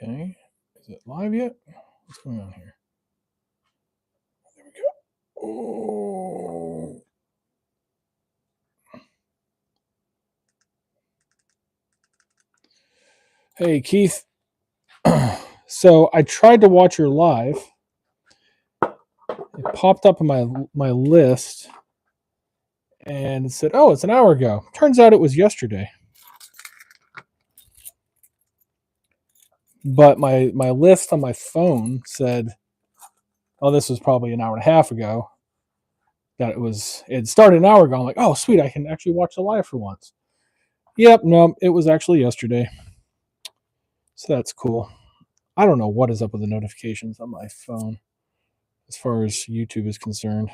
Okay. Is it live yet? What's going on here? There we go. Oh. Hey, Keith. So I tried to watch your live. It popped up in my list and it said, "Oh, it's an hour ago." Turns out it was yesterday. But my list on my phone said, "Oh, this was probably an hour and a half ago." That it started an hour ago. I'm like, "Oh, sweet, I can actually watch the live for once." Yep, no, it was actually yesterday. So that's cool. I don't know what is up with the notifications on my phone as far as YouTube is concerned.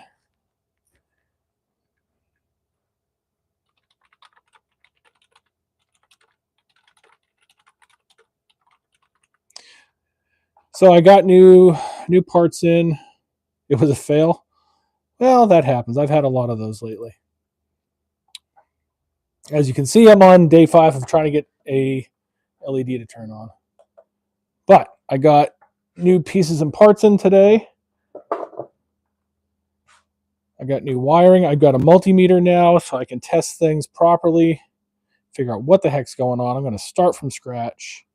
So I got new parts in. It was a fail. Well, that happens. I've had a lot of those lately. As you can see, I'm on day 5 of trying to get a LED to turn on. But I got new pieces and parts in today. I got new wiring. I've got a multimeter now so I can test things properly, figure out what the heck's going on. I'm going to start from scratch.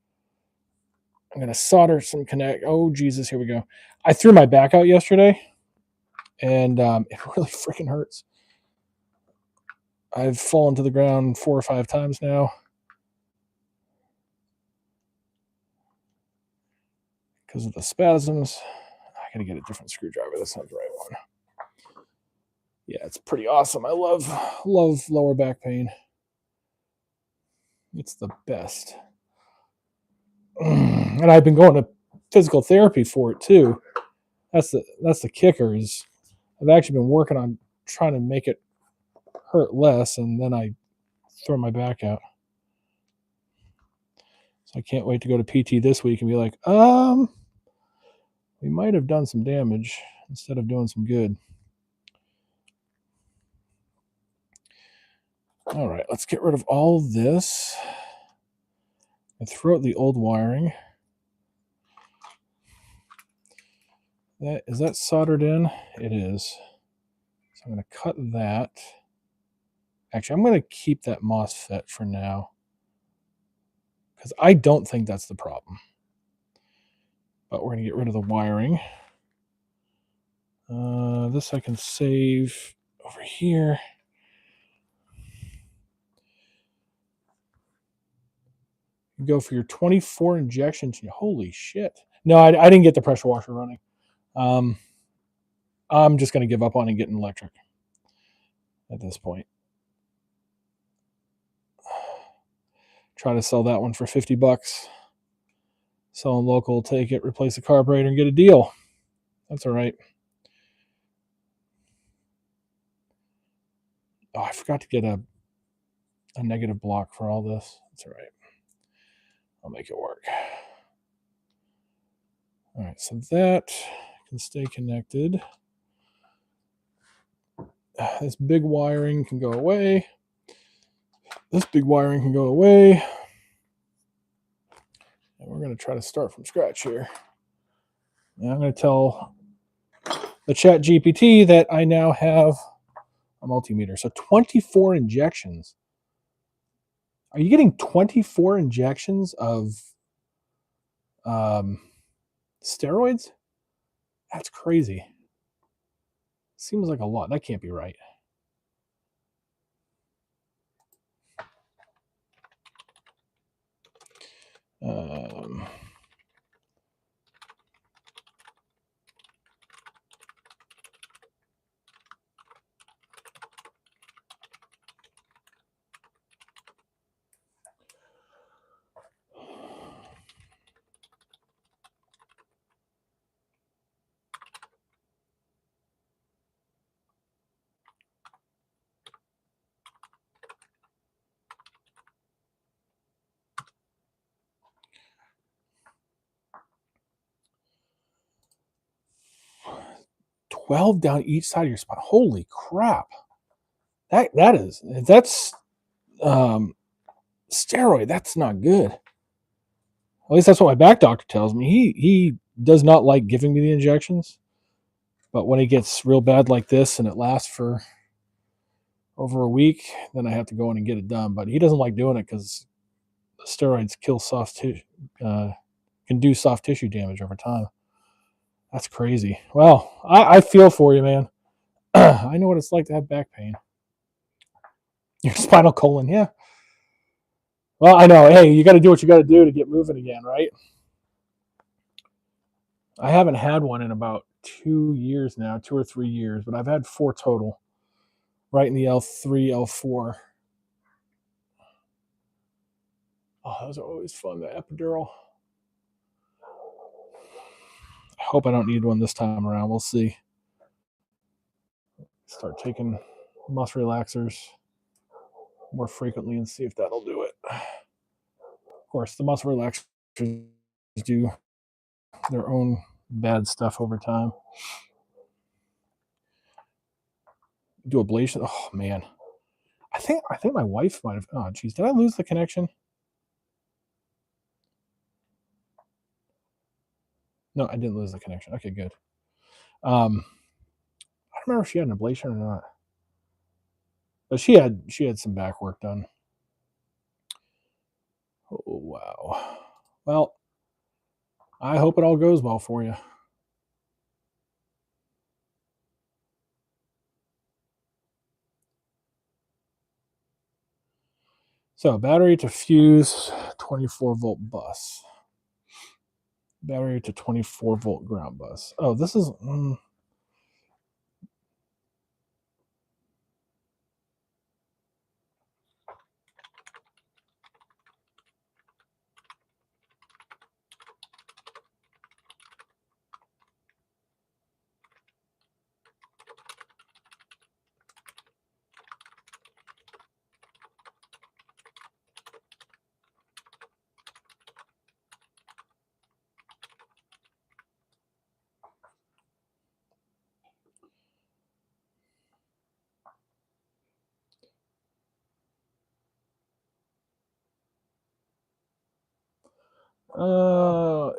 I'm going to solder some connect. Oh, Jesus, here we go. I threw my back out yesterday, and it really freaking hurts. I've fallen to the ground 4 or 5 times now. Because of the spasms. I got to get a different screwdriver. That's not the right one. Yeah, it's pretty awesome. I love lower back pain. It's the best. And I've been going to physical therapy for it too. That's the kicker is I've actually been working on trying to make it hurt less, and then I throw my back out. So I can't wait to go to PT this week and be like, we might have done some damage instead of doing some good. All right, let's get rid of all of this and throw out the old wiring. Is that soldered in? It is. So I'm going to cut that. Actually, I'm going to keep that MOSFET for now because I don't think that's the problem. But we're going to get rid of the wiring. This I can save over here. You go for your 24 injections. Holy shit. No, I didn't get the pressure washer running. I'm just going to give up on it and get an electric at this point. Try to sell that one for $50. Sell local, take it, replace the carburetor, and get a deal. That's all right. Oh, I forgot to get a negative block for all this. That's all right. I'll make it work. All right, so that can stay connected. This big wiring can go away. This big wiring can go away. And we're going to try to start from scratch here. And I'm going to tell the Chat GPT that I now have a multimeter. So 24 injections. Are you getting 24 injections of steroids? That's crazy. Seems like a lot. That can't be right. $12 down each side of your spine. Holy crap. That's steroid. That's not good. At least that's what my back doctor tells me. He does not like giving me the injections, but when it gets real bad like this and it lasts for over a week, then I have to go in and get it done. But he doesn't like doing it because the steroids kill soft tissue, can do soft tissue damage over time. That's crazy. Well, I feel for you, man. I know what it's like to have back pain. Your spinal colon, yeah. Well, I know. Hey, you got to do what you got to do to get moving again, right? I haven't had one in about 2 years now, 2 or 3 years, but I've had 4 total, right in the L3, L4. Oh, those are always fun, the epidural. I hope I don't need one this time around. We'll see. Start taking muscle relaxers more frequently and see if that'll do it. Of course, the muscle relaxers do their own bad stuff over time. Do ablation. Oh man, I think my wife might have. Oh geez, did I lose the connection? No, I didn't lose the connection. Okay, good. I don't remember if she had an ablation or not, but she had some back work done. Oh wow. Well, I hope it all goes well for you. So, battery to fuse 24-volt bus. Battery to 24-volt ground bus. Oh, this is.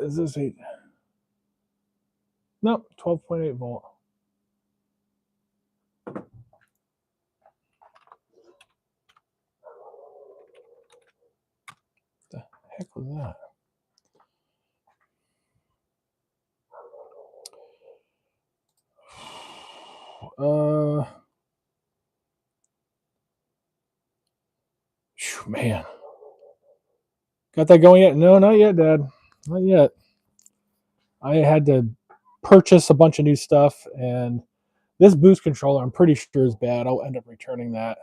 Is this 8? Nope, 12.8 volt. The heck was that? Man. Got that going yet? No, not yet, Dad. Not yet. I had to purchase a bunch of new stuff, and this boost controller I'm pretty sure is bad. I'll end up returning that.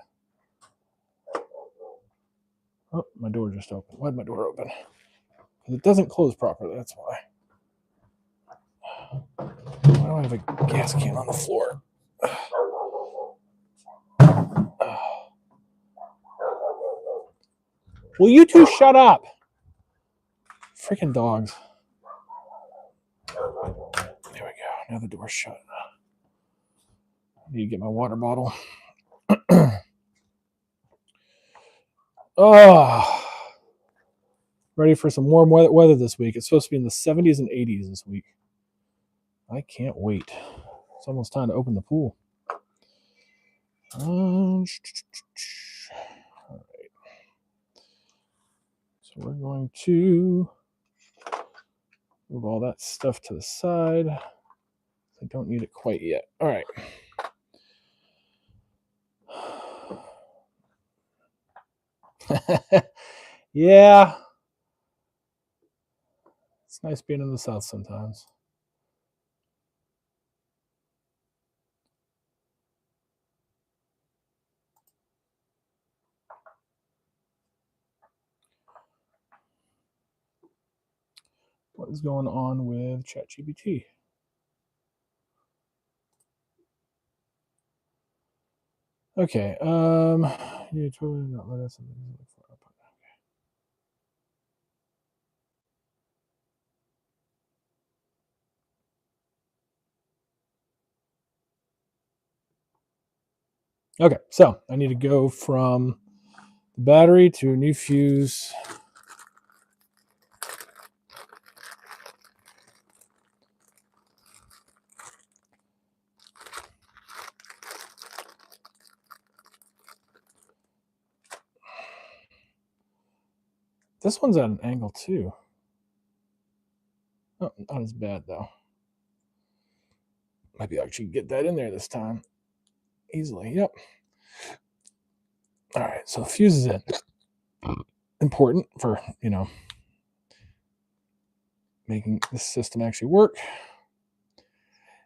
Oh, my door just opened. Why did my door open? It doesn't close properly, that's why. Why do I have a gas can on the floor? Will you two shut up? Freaking dogs. There we go. Now the door's shut. I need to get my water bottle. Oh, ready for some warm weather this week. It's supposed to be in the 70s and 80s this week. I can't wait. It's almost time to open the pool. All right. So we're going to move all that stuff to the side. I don't need it quite yet. All right. Yeah. It's nice being in the South sometimes. What is going on with ChatGPT? Okay. You totally not let us. Okay, so I need to go from the battery to a new fuse This one's at an angle too. Oh, not as bad though. Maybe I should get that in there this time easily. Yep. All right, so fuse is in. Important for, making this system actually work.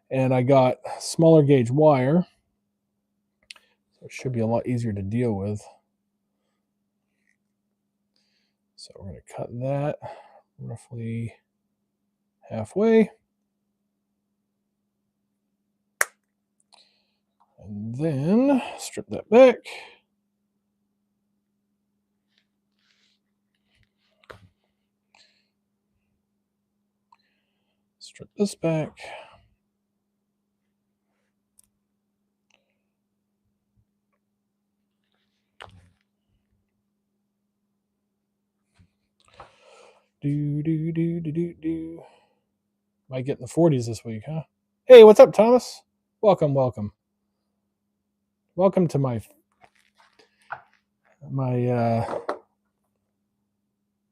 And I got smaller gauge wire, so it should be a lot easier to deal with. So we're going to cut that roughly halfway. And then strip that back. Strip this back. Do. Might get in the 40s this week, huh? Hey, what's up, Thomas? Welcome. Welcome to my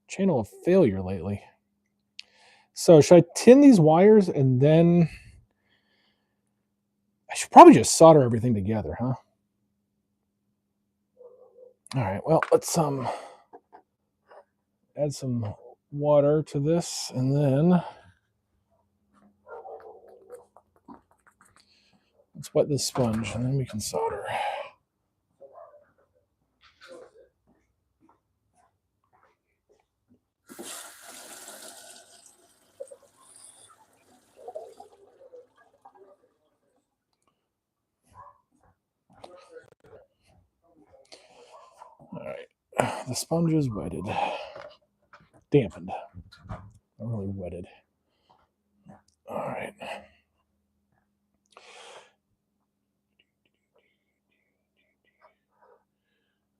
channel of failure lately. So should I tin these wires and then I should probably just solder everything together, huh? All right, well, let's add some water to this and then let's wet this sponge and then we can solder. All right, the sponge is wetted, dampened, not really wetted. All right.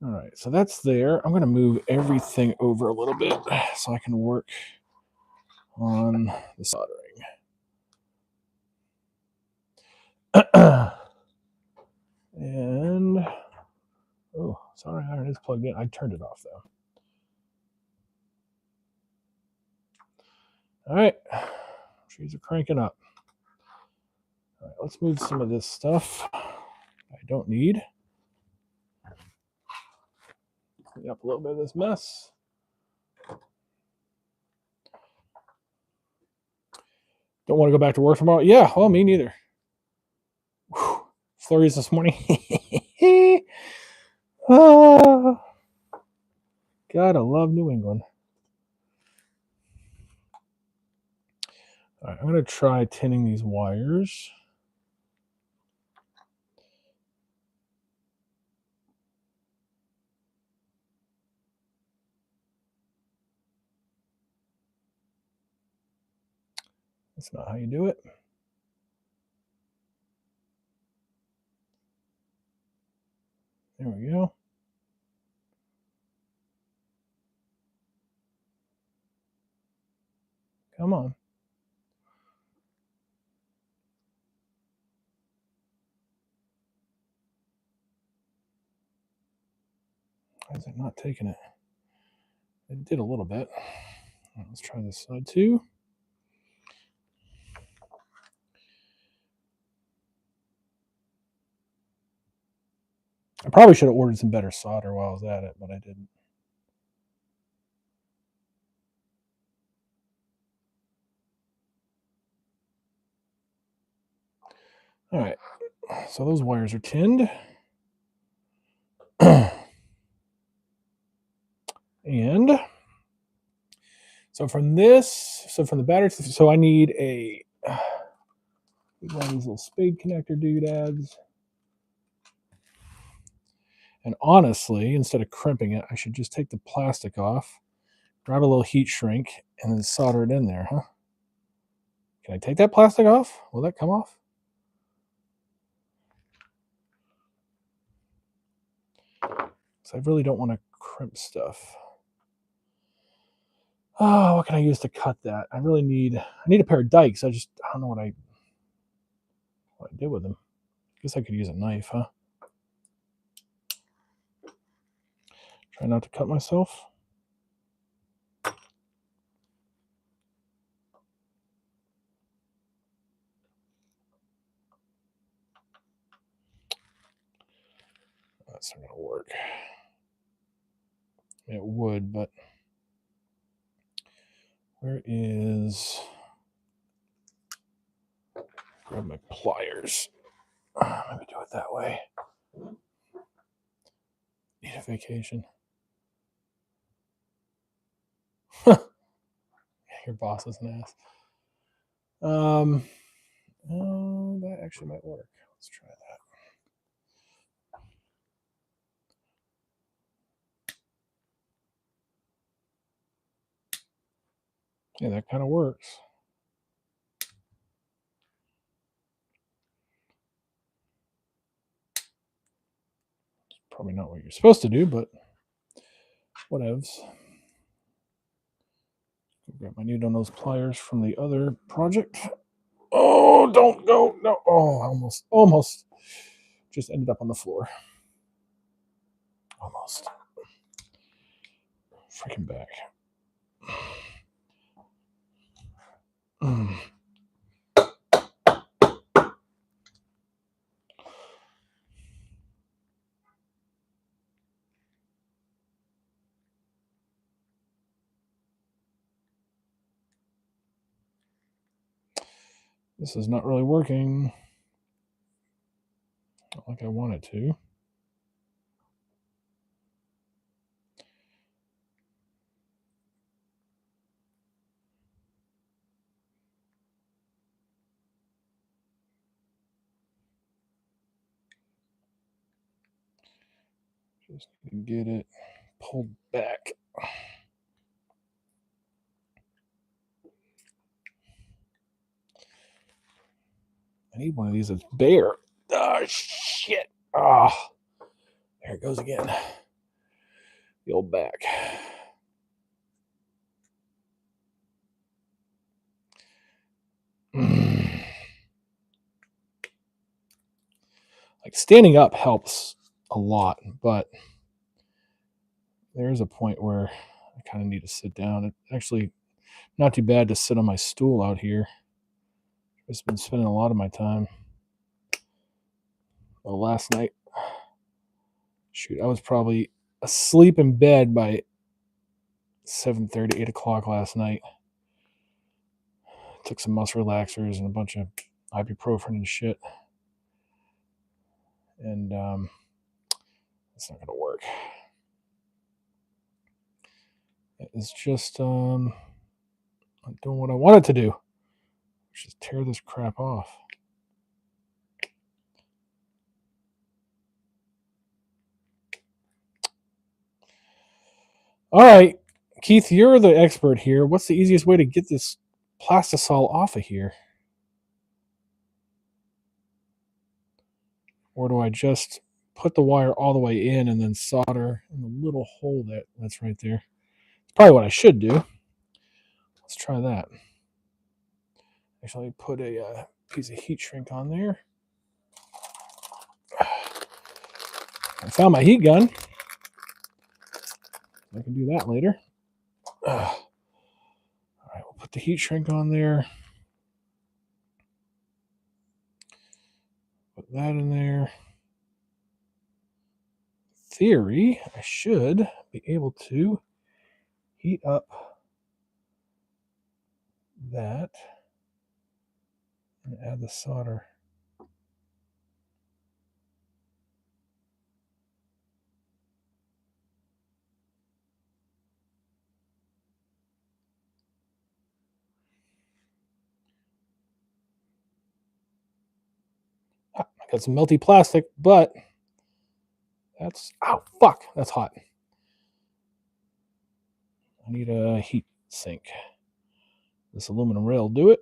All right, so that's there. I'm going to move everything over a little bit so I can work on the soldering. And, oh, soldering iron is plugged in. I turned it off, though. All right, trees are cranking up. All right, let's move some of this stuff I don't need. Clean up a little bit of this mess. Don't want to go back to work tomorrow? Yeah, well, me neither. Whew. Flurries this morning. Ah, gotta love New England. All right, I'm going to try tinning these wires. That's not how you do it. There we go. Come on. Why is it not taking it? It did a little bit. Let's try this side too. I probably should have ordered some better solder while I was at it, but I didn't. All right, so those wires are tinned. And so from the battery, so I need one of these little spade connector doodads. And honestly, instead of crimping it, I should just take the plastic off, grab a little heat shrink, and then solder it in there, huh? Can I take that plastic off? Will that come off? So I really don't want to crimp stuff. Oh, what can I use to cut that? I need a pair of dikes. I don't know what I did with them. I guess I could use a knife, huh? Try not to cut myself. That's not going to work. It would, but where is... Grab my pliers. Let me do it that way. Need a vacation. Your boss is an ass. Oh, that actually might work. Let's try that. Yeah, that kind of works. It's probably not what you're supposed to do, but whatevs. Grab my needle nose pliers from the other project. Oh, don't go. No. Oh, almost just ended up on the floor. Almost. Freaking back. This is not really working. Not like I want it to. Just need to get it pulled back. I need one of these that's bare. Oh, shit. Oh, there it goes again. The old back. Like standing up helps a lot, but there's a point where I kind of need to sit down. It's actually not too bad to sit on my stool out here. I've just been spending a lot of my time. Well, last night, shoot, I was probably asleep in bed by 7:30, 8 o'clock last night. Took some muscle relaxers and a bunch of ibuprofen and shit. And it's not going to work. It's just not doing what I want it to do. Just tear this crap off. All right, Keith, you're the expert here. What's the easiest way to get this plastisol off of here? Or do I just put the wire all the way in and then solder in the little hole that's right there? It's probably what I should do. Let's try that. Actually, let me put a piece of heat shrink on there. I found my heat gun. I can do that later. All right, we'll put the heat shrink on there. Put that in there. Theory, I should be able to heat up that and add the solder. I got some melty plastic, but that's, oh, fuck, that's hot. I need a heat sink. This aluminum rail will do it.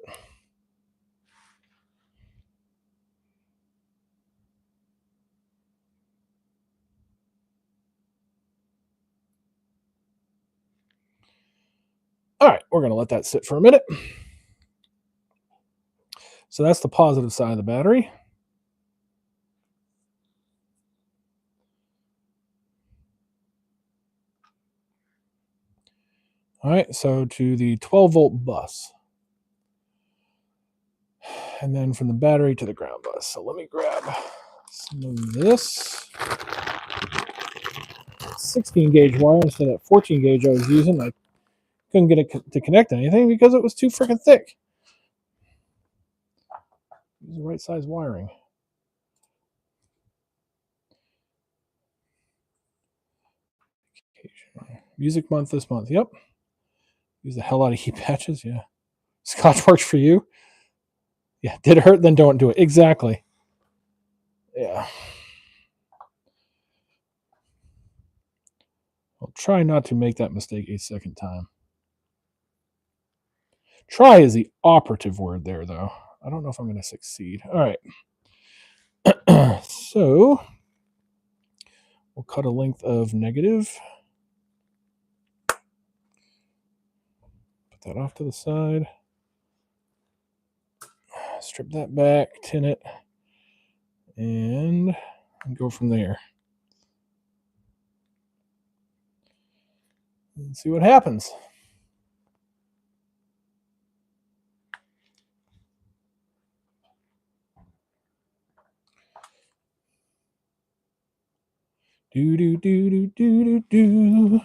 All right, we're going to let that sit for a minute. So that's the positive side of the battery. All right, so to the 12-volt bus. And then from the battery to the ground bus. So let me grab some of this. 16 gauge wire instead of that 14 gauge I was using. I couldn't get it to connect anything because it was too freaking thick. Use the right size wiring. Music month this month. Yep. Use the hell out of heat patches. Yeah. Scotch works for you. Yeah. Did it hurt? Then don't do it. Exactly. Yeah. I'll try not to make that mistake a second time. Try is the operative word there, though. I don't know if I'm going to succeed. All right. So we'll cut a length of negative. Put that off to the side. Strip that back, tin it, and go from there. And see what happens. Do do do do do do do.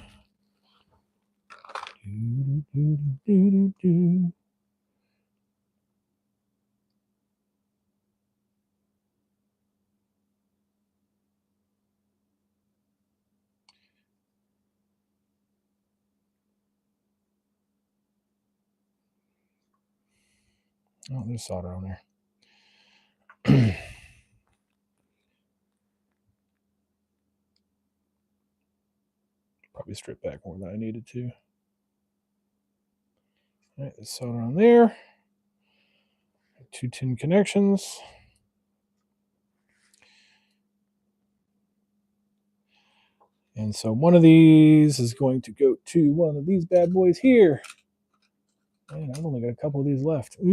Do do do do do. Oh, there's solder on there. Probably strip back more than I needed to. All right, there's solder on there. 2 tin connections. And so one of these is going to go to one of these bad boys here. Man, I've only got a couple of these left. That's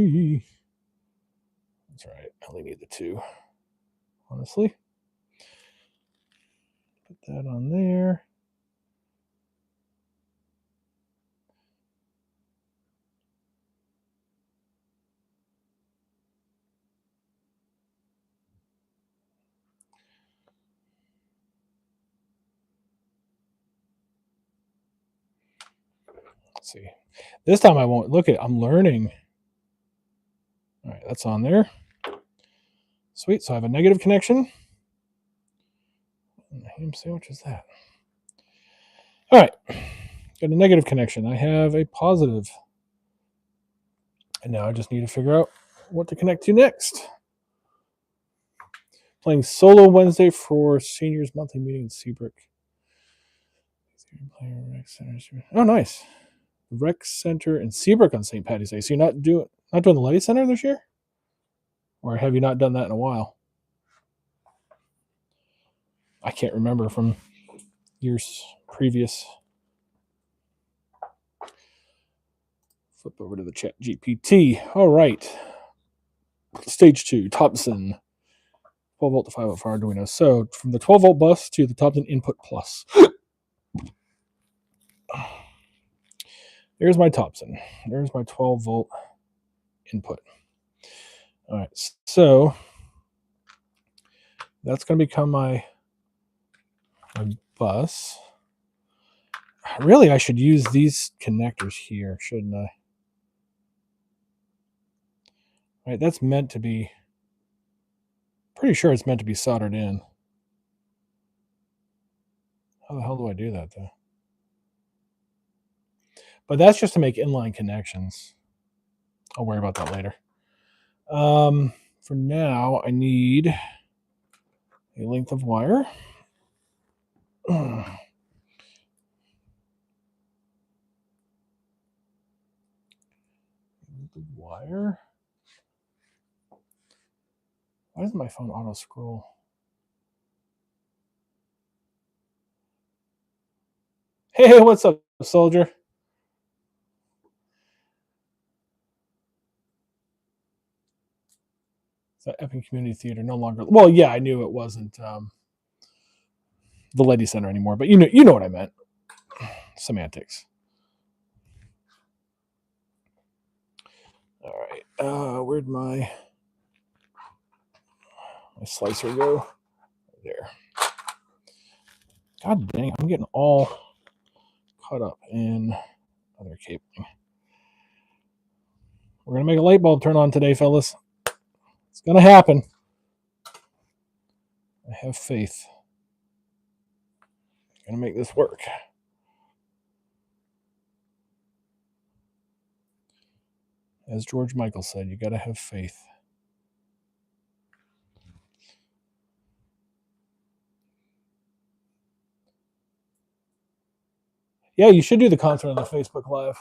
right. I only need the 2, honestly. Put that on there. Let's see. This time I won't look at it. I'm learning. All right, that's on there. Sweet. So I have a negative connection. What the ham sandwich is that? All right. Got a negative connection. I have a positive. And now I just need to figure out what to connect to next. Playing solo Wednesday for seniors monthly meeting in Seabrook. Oh, nice. Rec Center in Seabrook on St. Patty's Day. So you're not doing the Levy Center this year? Or have you not done that in a while? I can't remember from years previous. Flip over to the chat GPT. All right. Stage 2, Thompson. 12 volt to 5 volt for Arduino. So from the 12 volt bus to the Thompson input plus. There's my Thompson. There's my 12 volt input. All right. So that's going to become my bus. Really, I should use these connectors here, shouldn't I? All right. That's meant to be. Pretty sure it's meant to be soldered in. How the hell do I do that, though? But that's just to make inline connections. I'll worry about that later. For now, I need a length of wire. Length of wire. Why doesn't my phone auto scroll? Hey, what's up, soldier? So Epping Community Theater no longer. Well, yeah, I knew it wasn't the Lady Center anymore, but you know what I meant. Semantics. All right. Where'd my slicer go? There. God dang, I'm getting all caught up in other cabling. We're going to make a light bulb turn on today, fellas. It's going to happen. I have faith. I'm going to make this work. As George Michael said, you got to have faith. Yeah, you should do the concert on the Facebook Live.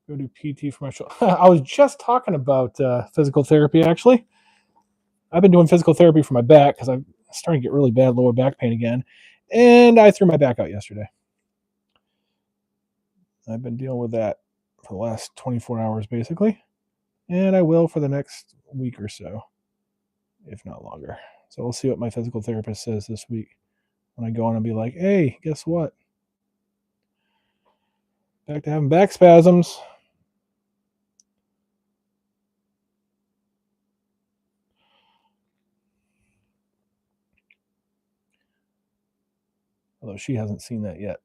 Go do PT for my shoulder. I was just talking about physical therapy, actually. I've been doing physical therapy for my back because I'm starting to get really bad lower back pain again. And I threw my back out yesterday. I've been dealing with that for the last 24 hours, basically. And I will for the next week or so, if not longer. So we'll see what my physical therapist says this week when I go on and be like, hey, guess what? Back to having back spasms. Although she hasn't seen that yet.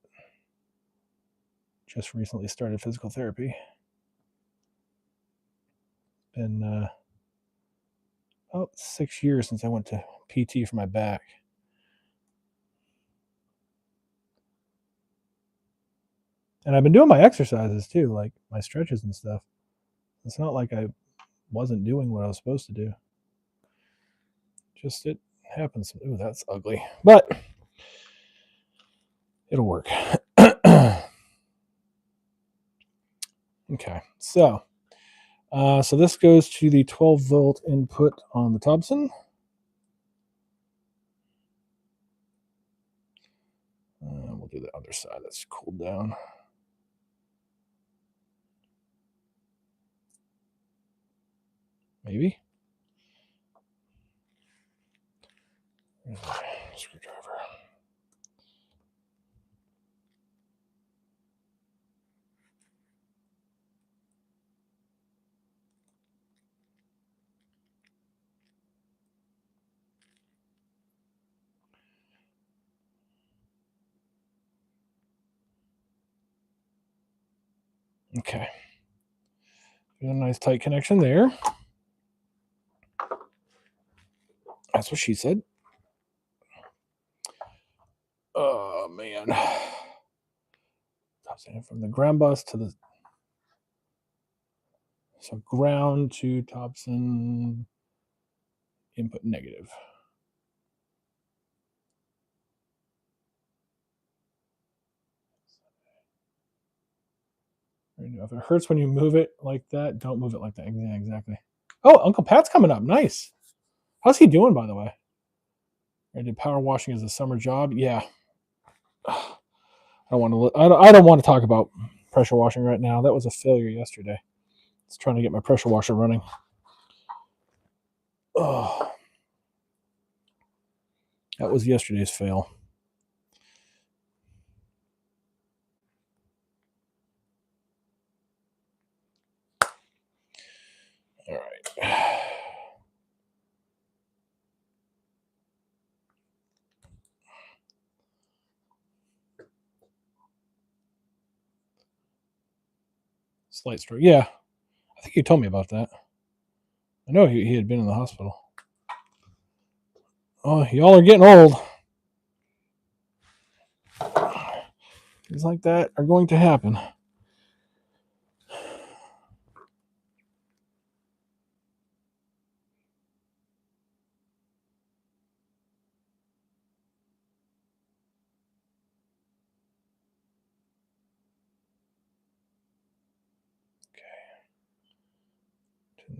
Just recently started physical therapy. Been about 6 years since I went to PT for my back. And I've been doing my exercises too, like my stretches and stuff. It's not like I wasn't doing what I was supposed to do. Just it happens. Ooh, that's ugly. But it'll work. Okay, so this goes to the 12-volt input on the Thompson. We'll do the other side that's cooled down. Maybe. Where's my screwdriver? Okay. There's a nice tight connection there. That's what she said. Oh, man. From the ground bus to the... So ground to Thompson, input negative. If it hurts when you move it like that, don't move it like that. Yeah, exactly. Oh, Uncle Pat's coming up. Nice. How's he doing, by the way? I did power washing as a summer job. Yeah. I don't want to talk about pressure washing right now. That was a failure yesterday. It's trying to get my pressure washer running. Oh, that was yesterday's fail. All right. Slight stroke. Yeah. I think you told me about that. I know he had been in the hospital. Oh, y'all are getting old. Things like that are going to happen.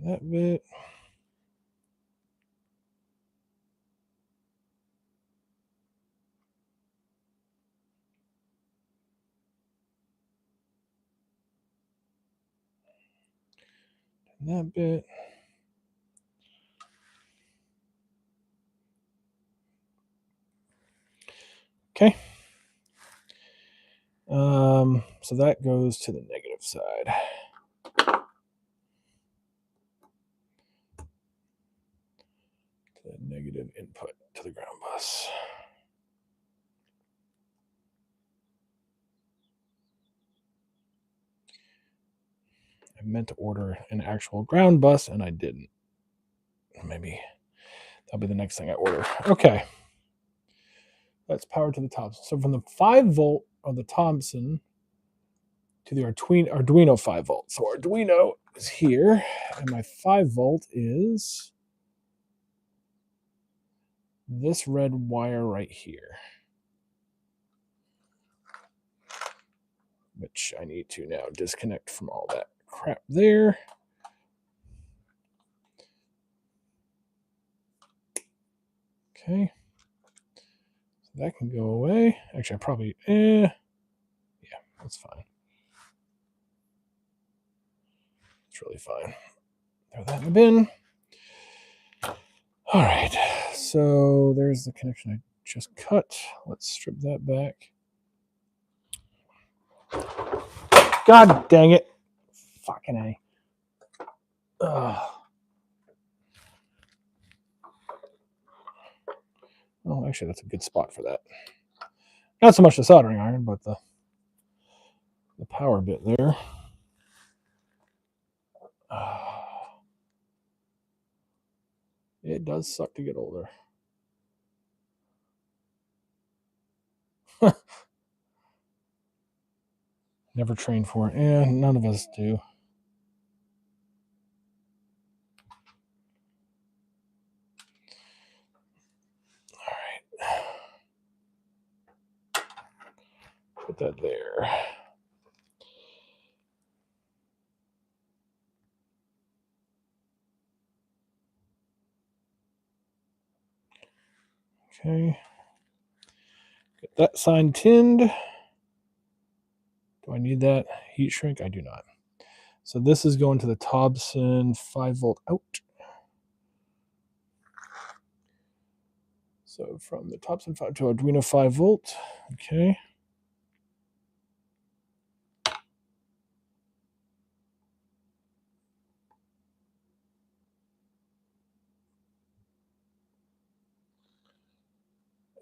That bit. That bit. Okay. So that goes to the negative side. The negative input to the ground bus. meant to order an actual ground bus, and I didn't. Maybe that'll be the next thing I order. Okay. That's power to the Thompson. So from the 5-volt of the Thompson to the Arduino 5-volt. So Arduino is here, and my 5-volt is this red wire right here, which I need to now disconnect from all that crap there. Okay. So that can go away. Actually, I probably, yeah, that's fine. It's really fine. Throw that in the bin. All right. So there's the connection I just cut. Let's strip that back. God dang it. Fucking A. Oh, actually, that's a good spot for that. Not so much the soldering iron, but the power bit there. It does suck to get older. Never trained for it. Yeah, none of us do. All right. Put that there. Okay. Get that sign tinned. Do I need that heat shrink? I do not. So this is going to the Thompson 5-volt out. So from the Thompson 5 to Arduino 5-volt. Okay.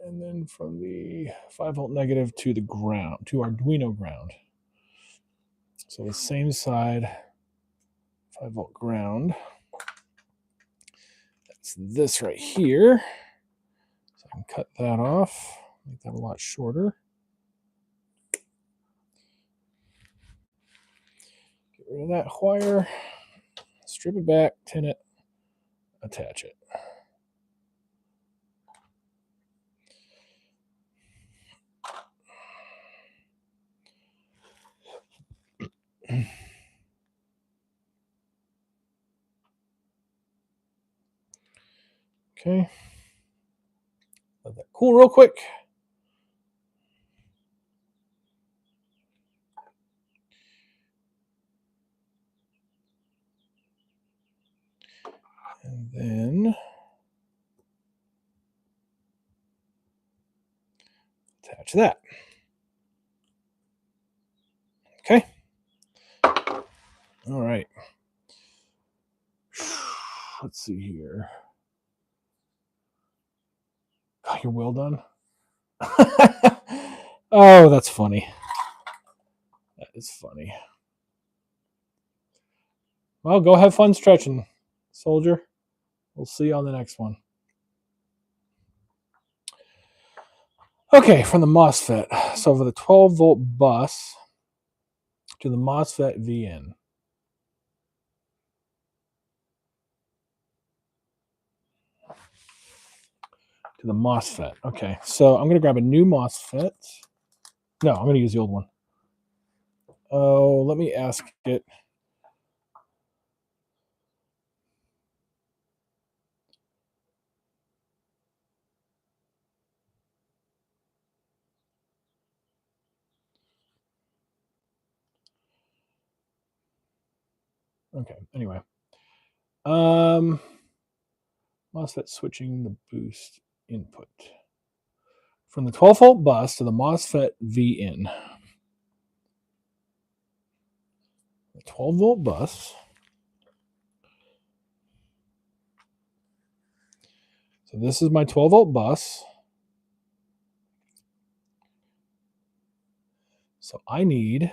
And then from the 5-volt negative to the ground, to Arduino ground. So the same side, 5-volt ground. That's this right here. So I can cut that off, make that a lot shorter. Get rid of that wire, strip it back, tin it, attach it. Okay. Let that cool real quick. And then attach that. Okay. All right. Let's see here. Got your will done? Oh, that's funny. That is funny. Well, go have fun stretching, soldier. We'll see you on the next one. Okay, from the MOSFET. So for the 12-volt bus to the MOSFET VN. To the MOSFET. Okay, so I'm going to grab a new MOSFET. No, I'm going to use the old one. Oh, let me ask it. Okay, anyway. MOSFET switching the boost input. From the 12-volt bus to the MOSFET VN. The 12-volt bus. So this is my 12-volt bus. So I need,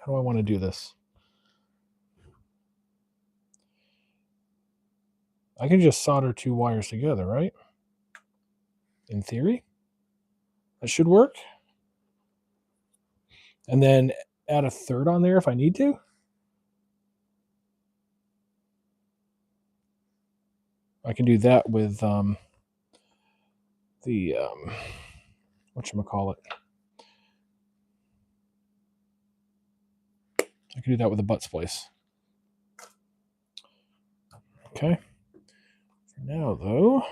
how do I want to do this? I can just solder 2 wires together, right? In theory, that should work. And then add a third on there if I need to. I can do that with the whatchamacallit. I can do that with a butt splice. Okay. For now, though,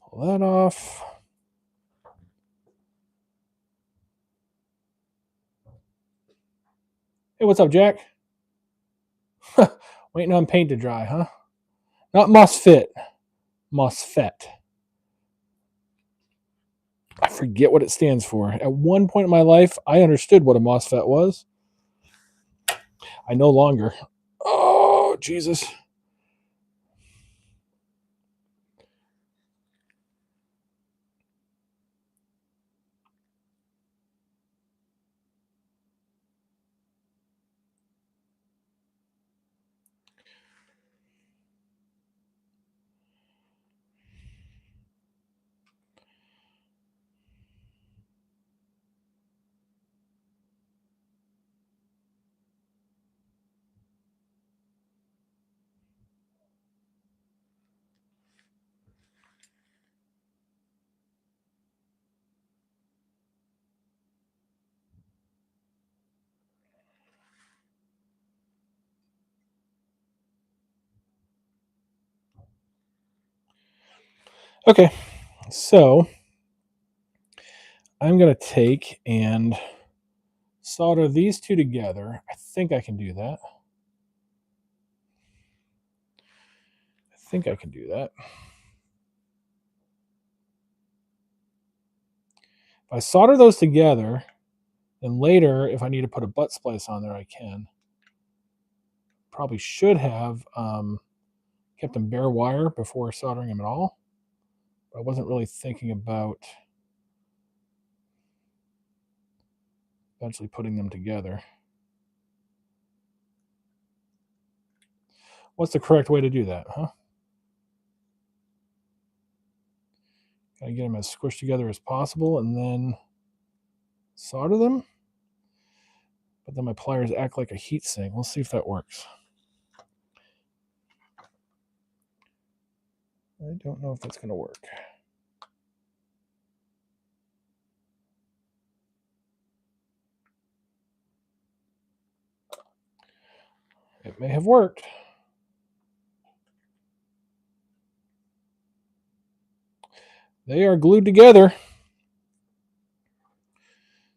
pull that off. Hey, what's up, Jack? Waiting on paint to dry, huh? Not MOSFET. MOSFET. I forget what it stands for. At one point in my life, I understood what a MOSFET was. I no longer. Oh, Jesus. Okay, so I'm going to take and solder these two together. I think I can do that. If I solder those together, then later, if I need to put a butt splice on there, I can. Probably should have kept them bare wire before soldering them at all. But I wasn't really thinking about eventually putting them together. What's the correct way to do that, huh? Gotta get them as squished together as possible and then solder them. But then my pliers act like a heat sink. We'll see if that works. I don't know if that's going to work. It may have worked. They are glued together.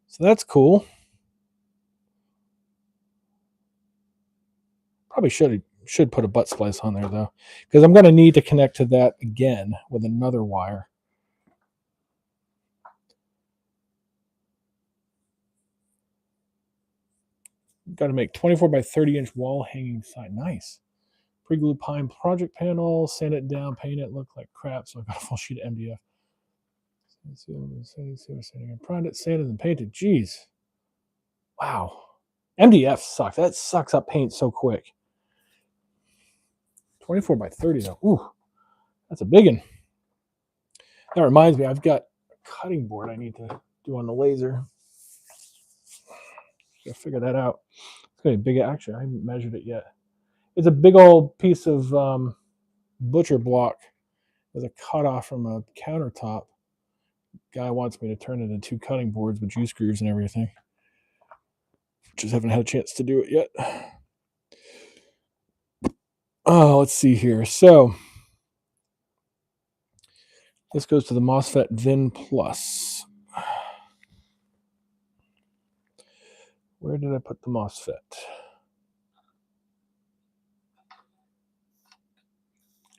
So that's cool. Probably should put a butt splice on there, though, because I'm going to need to connect to that again with another wire. Got to make 24 by 30 inch wall hanging sign. Nice. Pre-glued pine project panel, sand it down, paint it, look like crap, so I got a full sheet of MDF. Primed it, sanded, and painted. Jeez. Wow. MDF sucks. That sucks up paint so quick. 24 by 30, though. Ooh, that's a big one. That reminds me, I've got a cutting board I need to do on the laser. Gotta figure that out. It's gonna be big. Actually, I haven't measured it yet. It's a big old piece of butcher block with a cutoff from a countertop. Guy wants me to turn it into 2 cutting boards with juice screws and everything. Just haven't had a chance to do it yet. Oh, let's see here. So this goes to the MOSFET VIN Plus. Where did I put the MOSFET?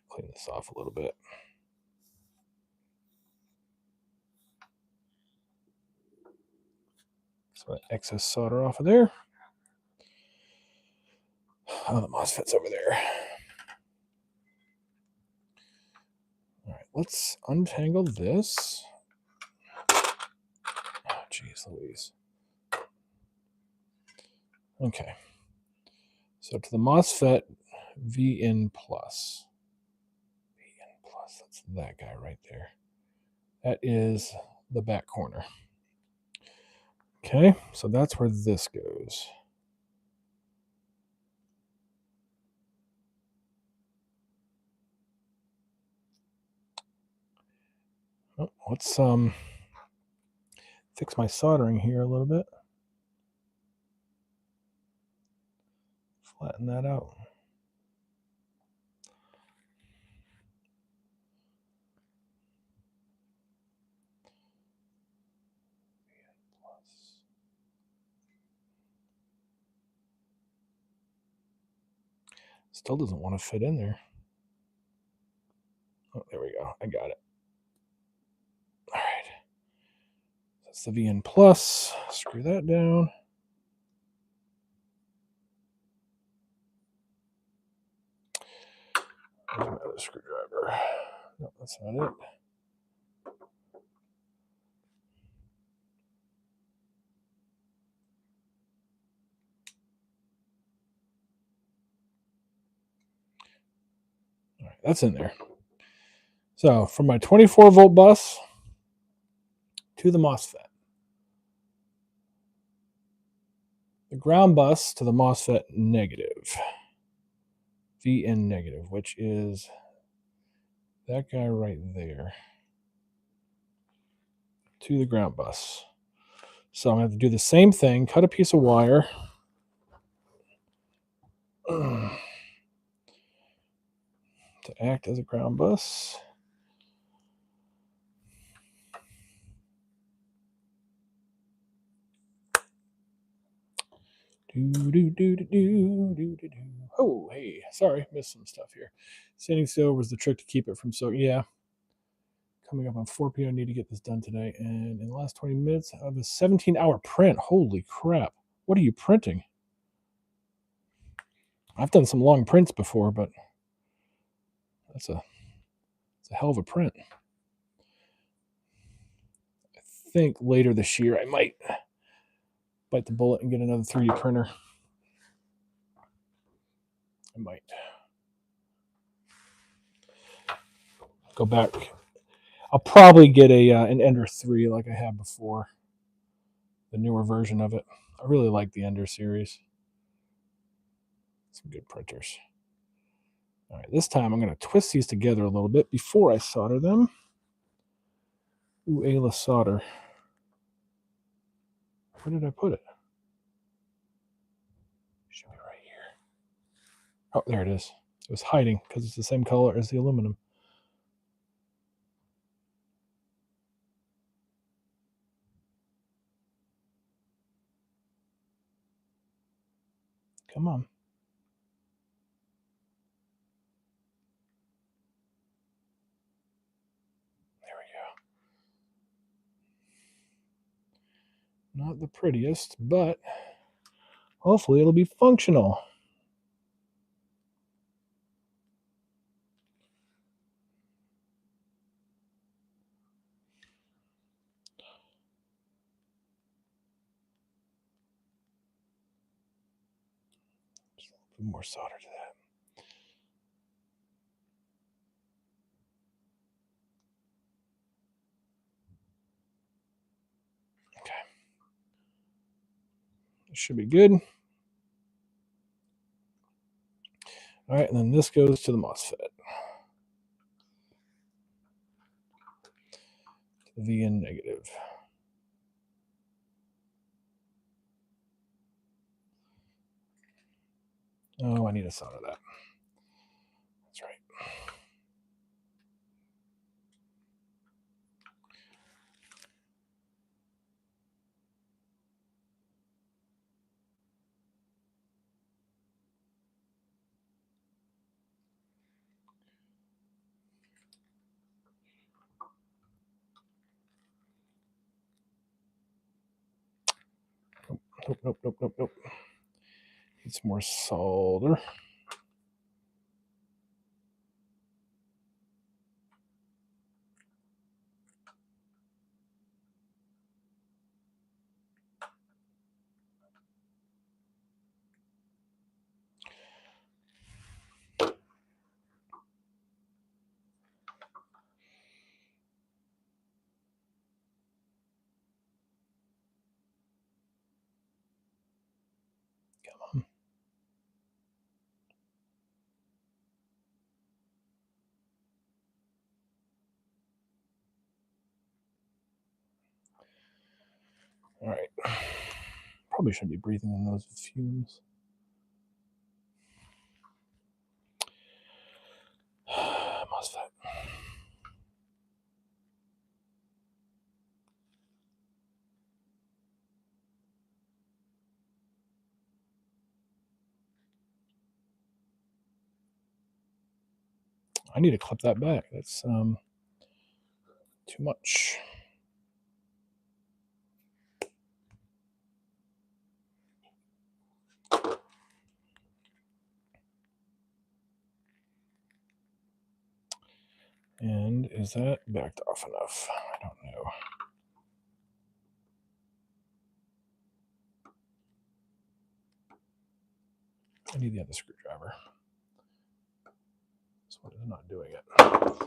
Clean this off a little bit. So excess solder off of there. Oh, the MOSFET's over there. All right, let's untangle this. Oh, geez Louise. Okay. So to the MOSFET VN plus. VN plus, that's that guy right there. That is the back corner. Okay, so that's where this goes. Oh, let's fix my soldering here a little bit. Flatten that out. Still doesn't want to fit in there. Oh, there we go. I got it. All right. That's the VN plus. Screw that down. There's my other screwdriver. No, that's not it. All right, that's in there. So from my 24 volt bus to the MOSFET, the ground bus to the MOSFET negative, VN negative, which is that guy right there, to the ground bus. So I'm going to have to do the same thing, cut a piece of wire. To act as a ground bus. Oh, hey, sorry, missed some stuff here. Standing still was the trick to keep it from yeah. Coming up on 4 p.m. I need to get this done today. And in the last 20 minutes, I have a 17-hour print. Holy crap. What are you printing? I've done some long prints before, but it's a hell of a print. I think later this year I might bite the bullet and get another 3D printer. I might go back. I'll probably get an Ender 3 like I had before, the newer version of it. I really like the Ender series. Some good printers. All right, this time I'm going to twist these together a little bit before I solder them. Ooh, Ayla solder. Where did I put it? Should be right here. Oh, there it is. It was hiding because it's the same color as the aluminum. Come on. There we go. Not the prettiest, but hopefully it'll be functional. Just a little bit more solder to that. Okay. This should be good. All right, and then this goes to the MOSFET. VN negative. Oh, I need to solder that. That's right. Nope. Need some more solder. All right. Probably shouldn't be breathing in those fumes. MOSFET. I need to clip that back. That's too much. And is that backed off enough? I don't know. I need the other screwdriver. This one is not doing it. Okay.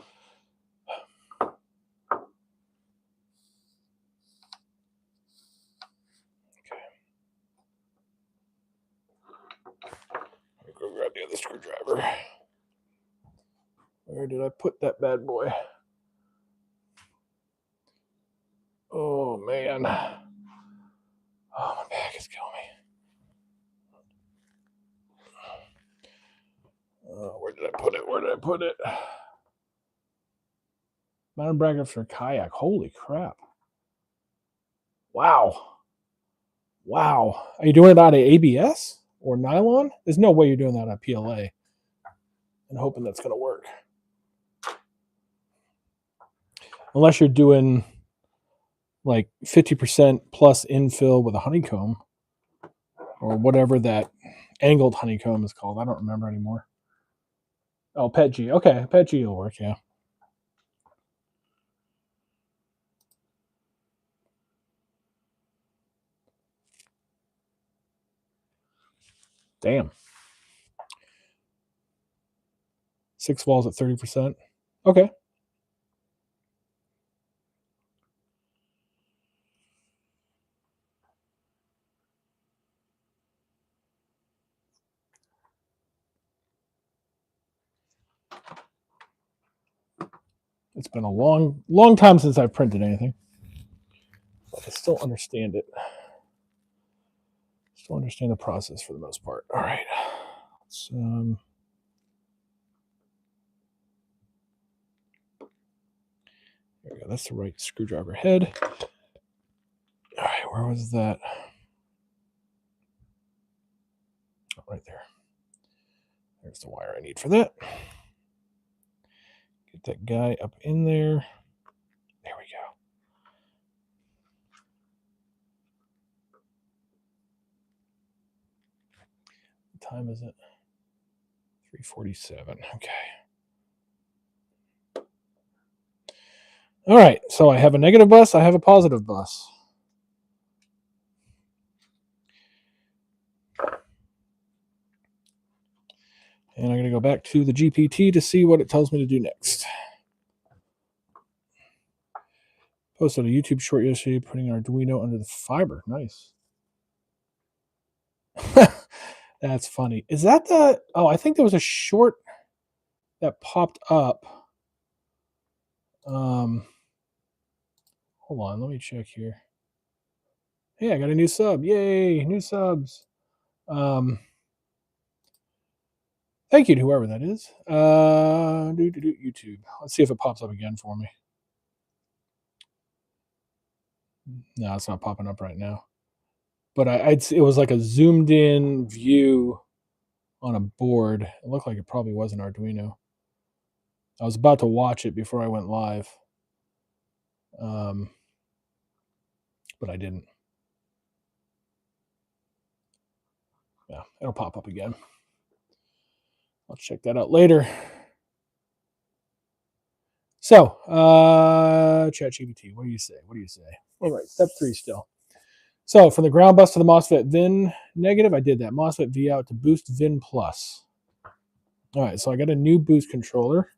Let me go grab the other screwdriver. Where did I put that bad boy? Oh, man. Oh, my back is killing me. Where did I put it? Where did I put it? Mountain bracket for kayak. Holy crap. Wow. Wow. Are you doing it out of ABS or nylon? There's no way you're doing that out of PLA. And hoping that's going to work. Unless you're doing like 50% plus infill with a honeycomb or whatever that angled honeycomb is called. I don't remember anymore. Oh, PETG. Okay, PETG will work, yeah. Damn. 6 walls at 30%. Okay. It's been a long time since I've printed anything. But I still understand it. Still understand the process for the most part. All right. Let's, there we go. That's the right screwdriver head. All right, where was that? Oh, right there. There's the wire I need for that. Get that guy up in there. There we go. What time is it? 3:47. Okay. All right, so I have a negative bus, I have a positive bus. And I'm going to go back to the GPT to see what it tells me to do next. Posted a YouTube short yesterday putting an Arduino under the fiber. Nice. That's funny. Is that the... Oh, I think there was a short that popped up. Hold on, let me check here. Hey, I got a new sub. Yay, new subs. Thank you to whoever that is. YouTube. Let's see if it pops up again for me. No, it's not popping up right now. But it was like a zoomed in view on a board. It looked like it probably was an Arduino. I was about to watch it before I went live. But I didn't. Yeah, it'll pop up again. I'll check that out later. So, ChatGPT, what do you say? What do you say? All right, step 3 still. So, from the ground bus to the MOSFET VIN negative, I did that. MOSFET V out to boost VIN plus. All right, so I got a new boost controller.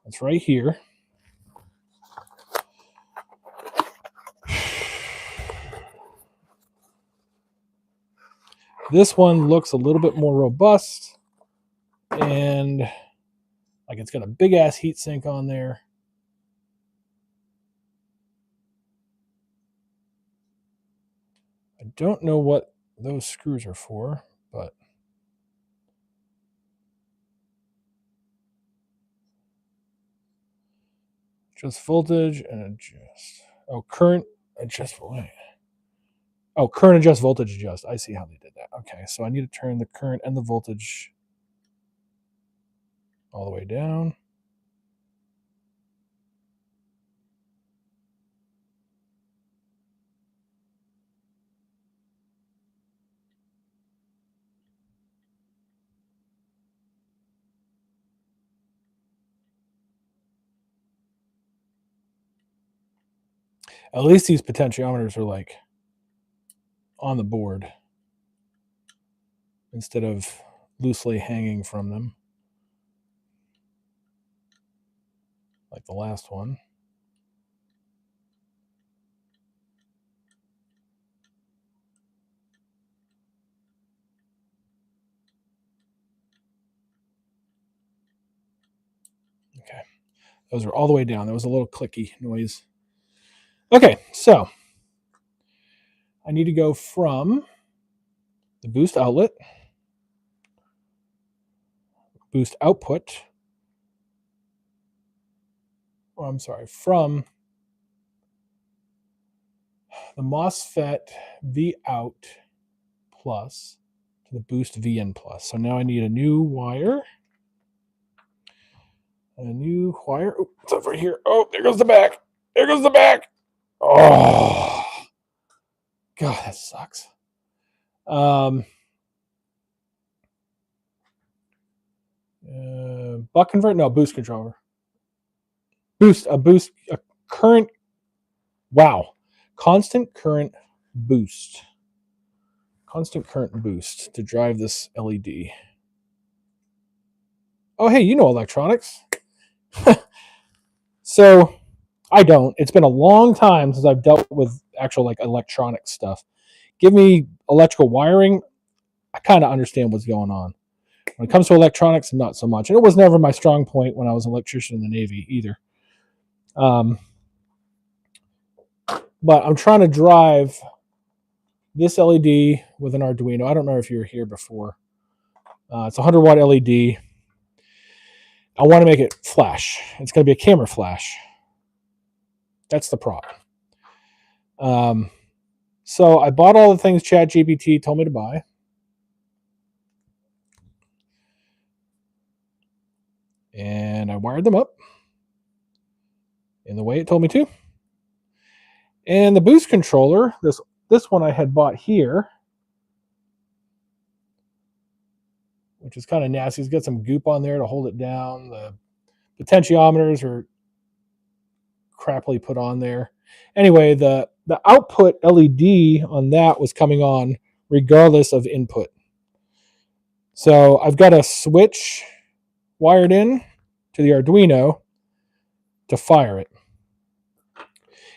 It's right here. This one looks a little bit more robust, and like it's got a big ass heat sink on there. I don't know what those screws are for, but adjust voltage and adjust. Oh, current adjust voltage. Oh, current adjust, voltage adjust. I see how they did that. Okay, so I need to turn the current and the voltage all the way down. At least these potentiometers are like on the board instead of loosely hanging from them, like the last one. Okay, those are all the way down. There was a little clicky noise. Okay, so I need to go from the boost outlet, boost output. Oh, I'm sorry, from the MOSFET V out plus to the boost V in plus. So now I need a new wire. Oh, it's over here. Oh, there goes the back. There goes the back. Oh, God, that sucks. Buck convert? No, boost controller. A current. Wow. Constant current boost to drive this LED. Oh, hey, you know electronics. So I don't. It's been a long time since I've dealt with actual like electronic stuff. Give me electrical wiring, I kind of understand what's going on. When it comes to electronics, not so much. And it was never my strong point when I was an electrician in the Navy either. But I'm trying to drive this LED with an Arduino. I don't know if you were here before. It's a 100-watt LED. I want to make it flash. It's going to be a camera flash. That's the problem. So I bought all the things ChatGPT told me to buy. And I wired them up in the way it told me to. And the boost controller, this one I had bought here, which is kind of nasty. It's got some goop on there to hold it down. The potentiometers are crappily put on there. Anyway, the output LED on that was coming on regardless of input. So I've got a switch wired in to the Arduino to fire it.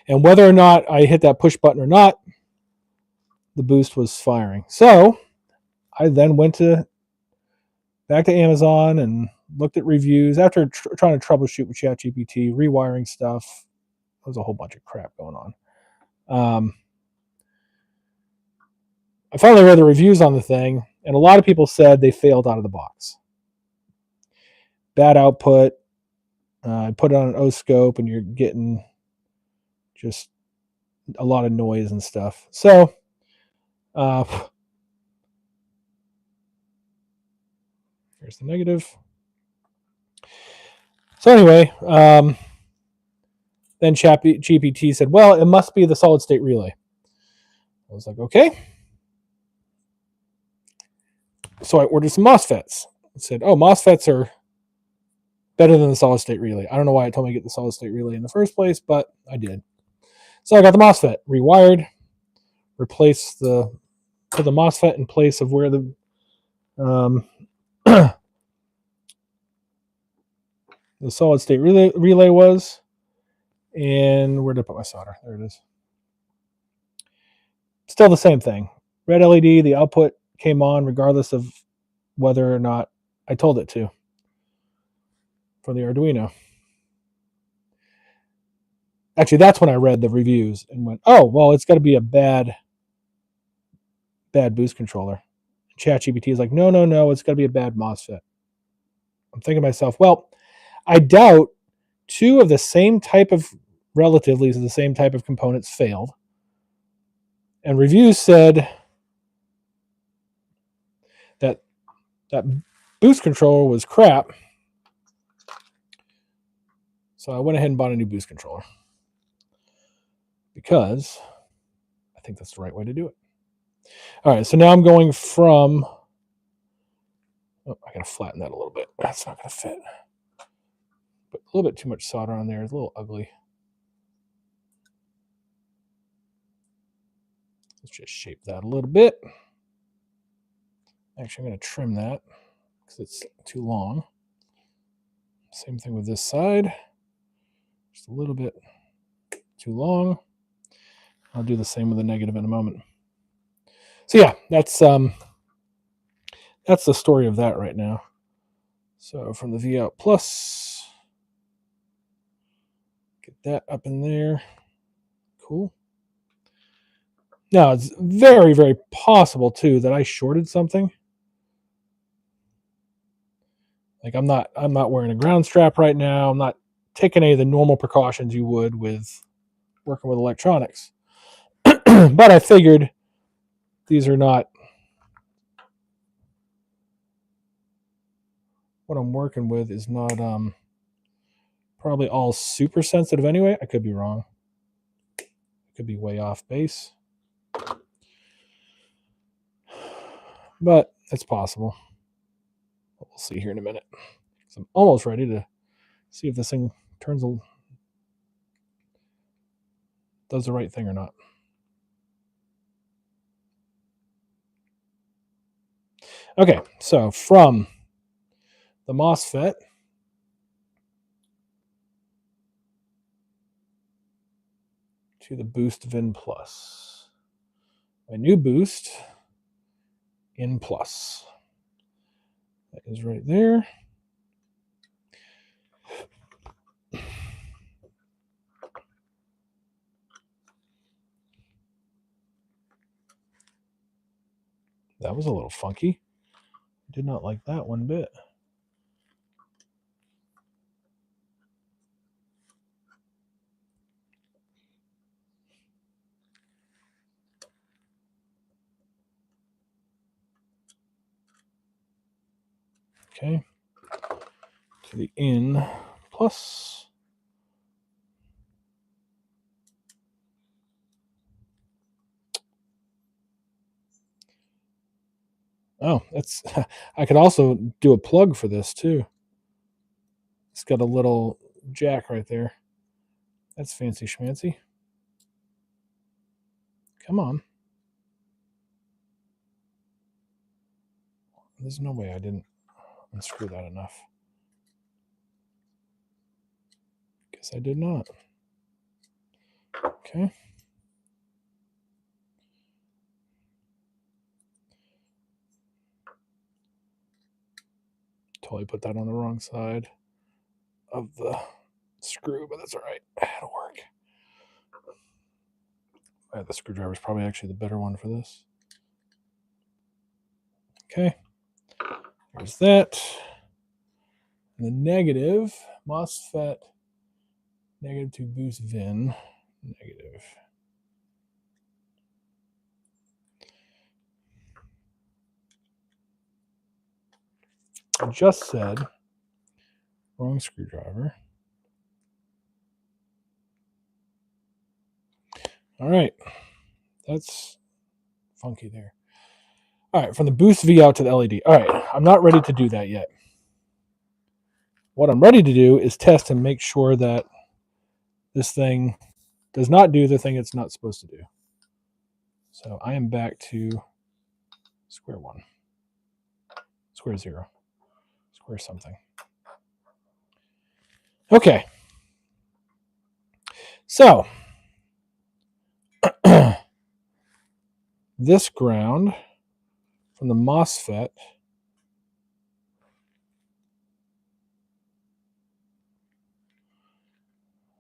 And whether or not I hit that push button or not, the boost was firing. So I then went back to Amazon and looked at reviews after trying to troubleshoot with ChatGPT, rewiring stuff. There was a whole bunch of crap going on. I finally read the reviews on the thing, and a lot of people said they failed out of the box. Bad output. I put it on an O-scope, and you're getting just a lot of noise and stuff. So, here's the negative. So anyway, then ChatGPT said, well, it must be the solid state relay. I was like, okay. So I ordered some MOSFETs. It said, oh, MOSFETs are better than the solid state relay. I don't know why it told me to get the solid state relay in the first place, but I did. So I got the MOSFET rewired, put the MOSFET in place of where the the solid state relay was. And where did I put my solder? There it is. Still the same thing. Red LED, the output came on regardless of whether or not I told it to for the Arduino. Actually, that's when I read the reviews and went, oh, well, it's got to be a bad bad boost controller. ChatGPT is like, no, it's got to be a bad MOSFET. I'm thinking to myself, well, I doubt two of the same type of, relatively the same type of components failed. And reviews said that that boost controller was crap. So I went ahead and bought a new boost controller because I think that's the right way to do it. All right, so now I'm going from, I got to flatten that a little bit. That's not going to fit. But a little bit too much solder on there. It's a little ugly. Let's just shape that a little bit. Actually, I'm going to trim that because it's too long. Same thing with this side. Just a little bit too long. I'll do the same with the negative in a moment. So yeah, that's the story of that right now. So from the V out plus, get that up in there. Cool. Now it's very, very possible too that I shorted something. Like I'm not wearing a ground strap right now. I'm not taking any of the normal precautions you would with working with electronics. But I figured these are not what I'm working with is not probably all super sensitive anyway. I could be wrong. It could be way off base. But it's possible. We'll see here in a minute. So I'm almost ready to see if this thing does the right thing or not. Okay, so from the MOSFET to the boost VIN plus. My new boost in plus. That is right there. That was a little funky. Did not like that one bit. Okay. To the in plus. Oh, that's I could also do a plug for this too. It's got a little jack right there. That's fancy schmancy. Come on. There's no way I didn't unscrew that enough. Guess I did not. Okay. Totally put that on the wrong side of the screw, but that's all right. It'll work. The screwdriver is probably actually the better one for this. Okay. There's that. And the negative, MOSFET, negative to boost VIN, negative. I just said wrong screwdriver. All right. That's funky there. All right, from the boost V out to the LED. All right, I'm not ready to do that yet. What I'm ready to do is test and make sure that this thing does not do the thing it's not supposed to do. So I am back to square one, square zero, square something. Okay. So this ground from the MOSFET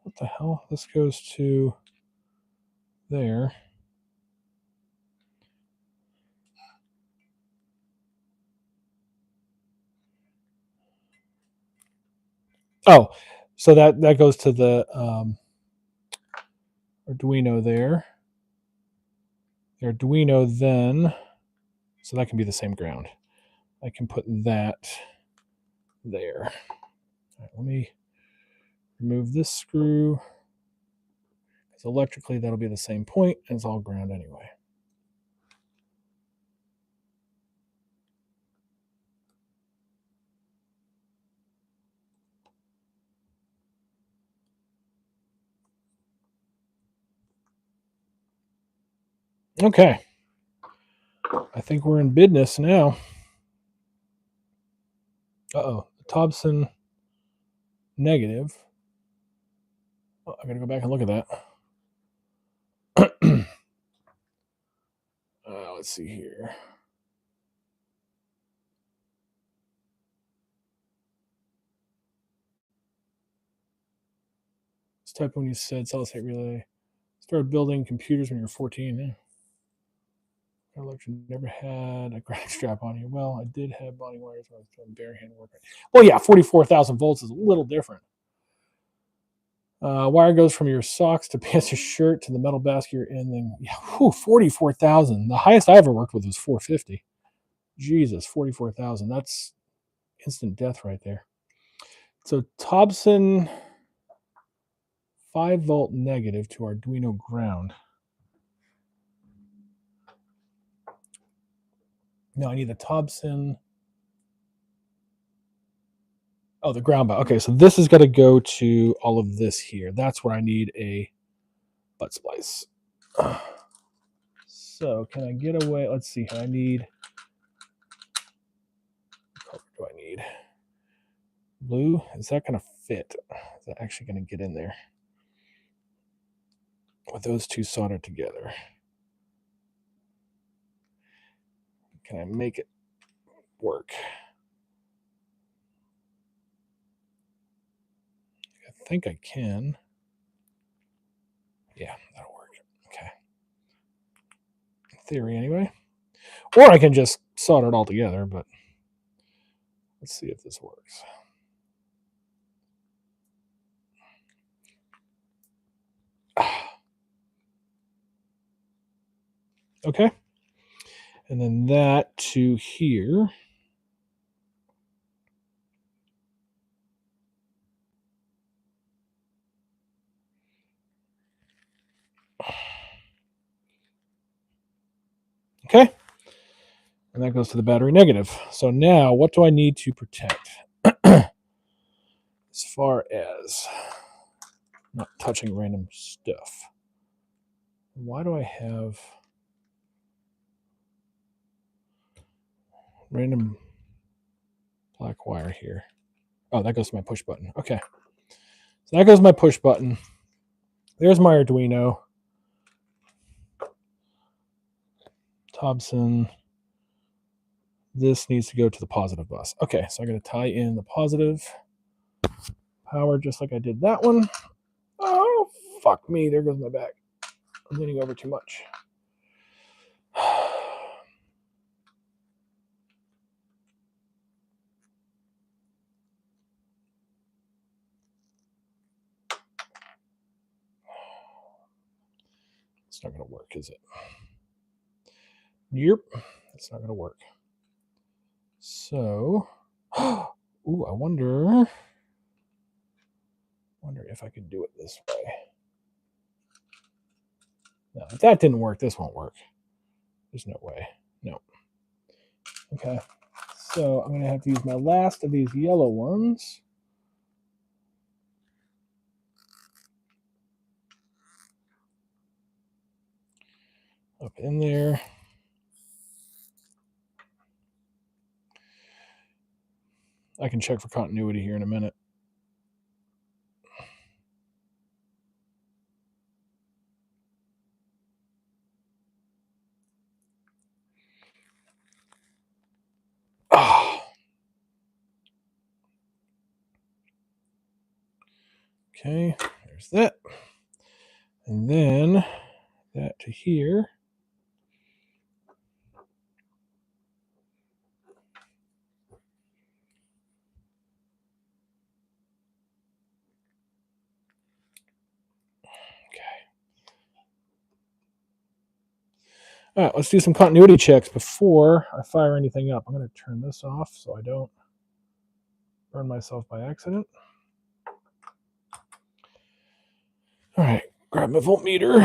what the hell? This goes to there. Oh, so that goes to the Arduino there. The Arduino then, so that can be the same ground. I can put that there. All right, let me remove this screw, because electrically that'll be the same point, and it's all ground anyway. Okay. I think we're in business now. Uh-oh. The Thompson negative. Oh, I gotta go back and look at that. Let's see here. This type when you said solid state relay. Started building computers when you were 14. Yeah. Never had a graphic strap on you. Well, I did have bonding wires when I was doing bare hand work. Well, yeah, 44,000 volts is a little different. Wire goes from your socks to pants or shirt to the metal basket you're in. Then, yeah, 44,000. The highest I ever worked with was 450. Jesus, 44,000. That's instant death right there. So Thompson 5-volt negative to Arduino ground. Now I need the Thompson. Oh, the ground bar. Okay, so this is going to go to all of this here. That's where I need a butt splice. So can I get away? Let's see. I need. What color do I need? Blue. Is that going to fit? Is that actually going to get in there? With those two soldered together. Can I make it work? I think I can. Yeah, that'll work. Okay. In theory, anyway. Or I can just solder it all together, but let's see if this works. Okay. And then that to here. Okay. And that goes to the battery negative. So now what do I need to protect? As far as not touching random stuff. Why do I have random black wire here? Oh, that goes to my push button. Okay. So that goes to my push button. There's my Arduino. Thompson. This needs to go to the positive bus. Okay, so I'm going to tie in the positive power just like I did that one. Oh, fuck me. There goes my back. I'm leaning over too much. It's not going to work, is it? Yep, it's not going to work. So, ooh, I wonder if I could do it this way. No, if that didn't work, this won't work. There's no way. No. Okay. So I'm going to have to use my last of these yellow ones. Up in there. I can check for continuity here in a minute. Oh. Okay, there's that. And then that to here. All right, let's do some continuity checks before I fire anything up. I'm going to turn this off so I don't burn myself by accident. All right, grab my voltmeter.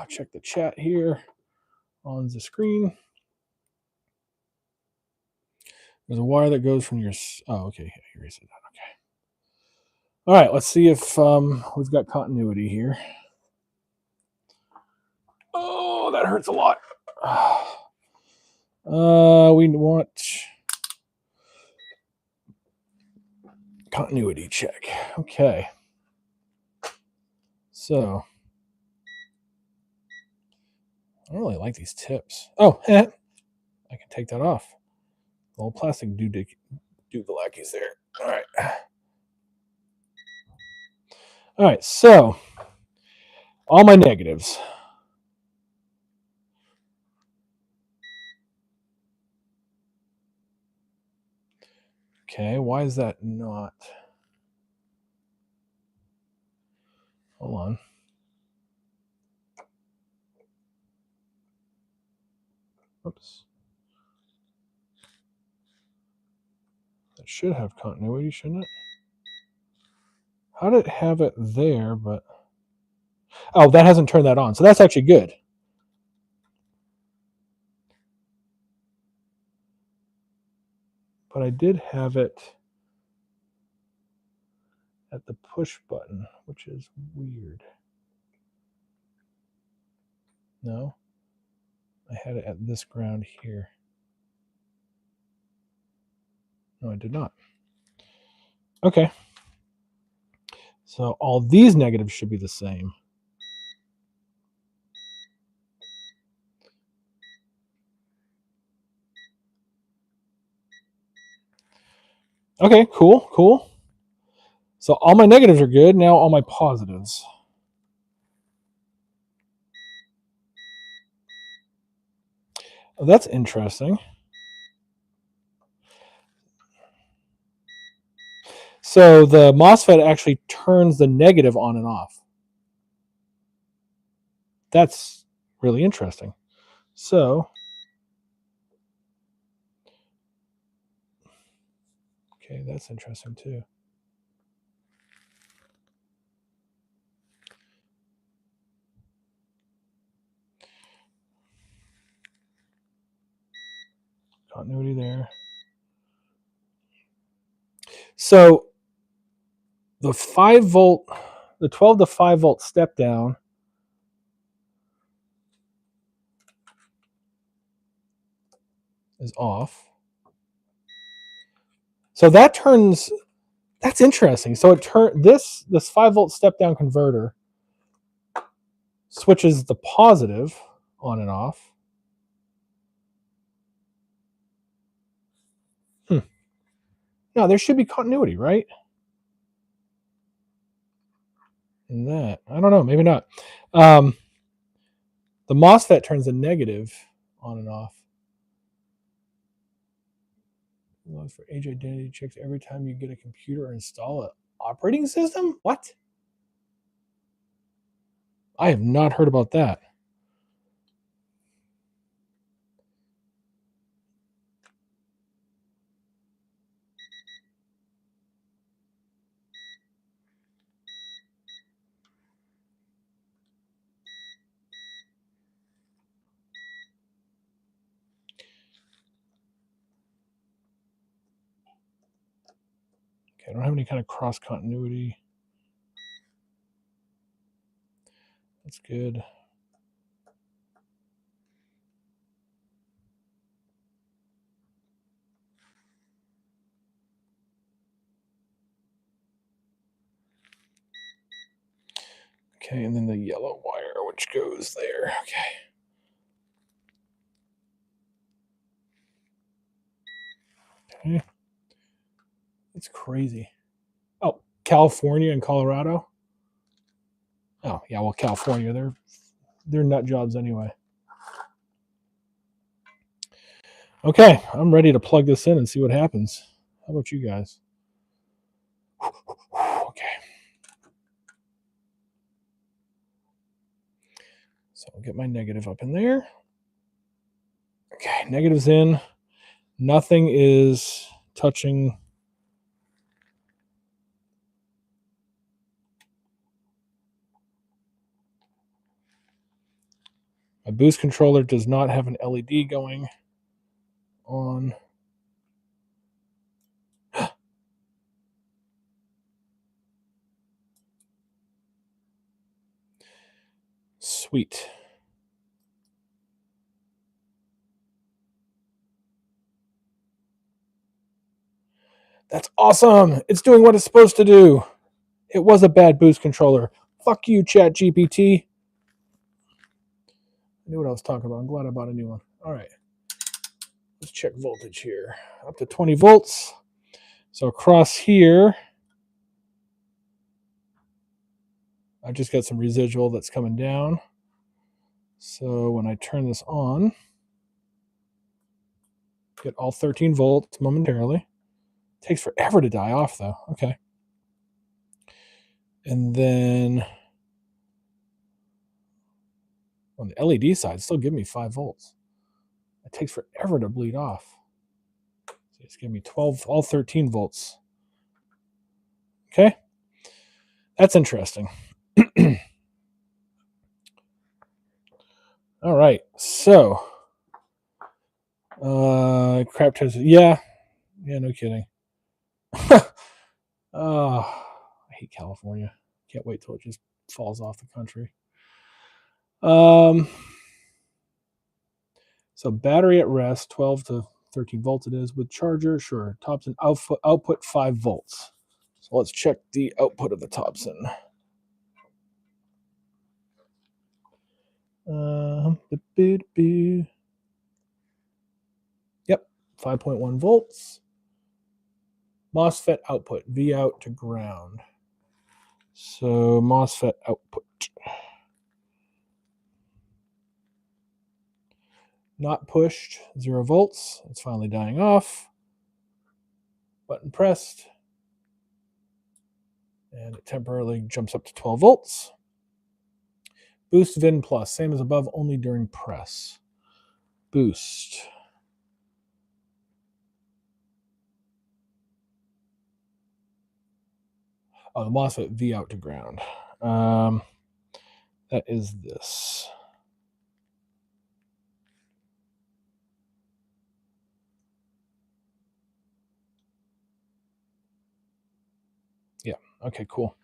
Check the chat here on the screen. There's a wire that goes from your... Oh, okay. Here is it. Okay. All right, let's see if we've got continuity here. Oh, that hurts a lot. We want continuity check. Okay. So, I don't really like these tips. Oh, I can take that off. The little plastic doogalackies there. All right. All right, so all my negatives. Okay, why is that not? Hold on. Oops. That should have continuity, shouldn't it? How did it have it there, but... Oh, that hasn't turned that on, so that's actually good. But I did have it at the push button, which is weird. No, I had it at this ground here. No, I did not. Okay. So all these negatives should be the same. Okay, cool. So all my negatives are good. Now all my positives. Oh, that's interesting. So the MOSFET actually turns the negative on and off. That's really interesting. So, okay, that's interesting too. Continuity there. So the 5 volt, the 12 to 5 volt step down is off. So that turns, that's interesting. So it this 5 volt step down converter switches the positive on and off. Now there should be continuity, right? In that, I don't know, maybe not. The MOSFET turns the negative on and off. For age identity checks every time you get a computer or install an operating system? What? I have not heard about that. Okay, I don't have any kind of cross continuity. That's good. Okay, and then the yellow wire, which goes there. Okay. It's crazy. Oh, California and Colorado? Oh, yeah, well, California, they're nut jobs anyway. Okay, I'm ready to plug this in and see what happens. How about you guys? Okay. So I'll get my negative up in there. Okay, negative's in. Nothing is touching. My boost controller does not have an LED going on. Sweet. That's awesome. It's doing what it's supposed to do. It was a bad boost controller. Fuck you, Chat GPT. I knew what I was talking about. I'm glad I bought a new one. All right. Let's check voltage here. Up to 20 volts. So across here, I just got some residual that's coming down. So when I turn this on, get all 13 volts momentarily. It takes forever to die off, though. Okay. And then on the LED side, still give me 5 volts. It takes forever to bleed off. So it's giving me 12, all 13 volts. Okay. That's interesting. All right. So, crap test. Yeah. Yeah, no kidding. I hate California. Can't wait till it just falls off the country. So battery at rest, 12 to 13 volts it is. With charger, sure. Thompson output 5 volts. So let's check the output of the Thompson. Yep, 5.1 volts. MOSFET output, V out to ground. So MOSFET output. Not pushed, 0 volts. It's finally dying off. Button pressed. And it temporarily jumps up to 12 volts. Boost VIN plus, same as above, only during press. Boost. Oh, the MOSFET V out to ground. That is this. Yeah, okay, cool.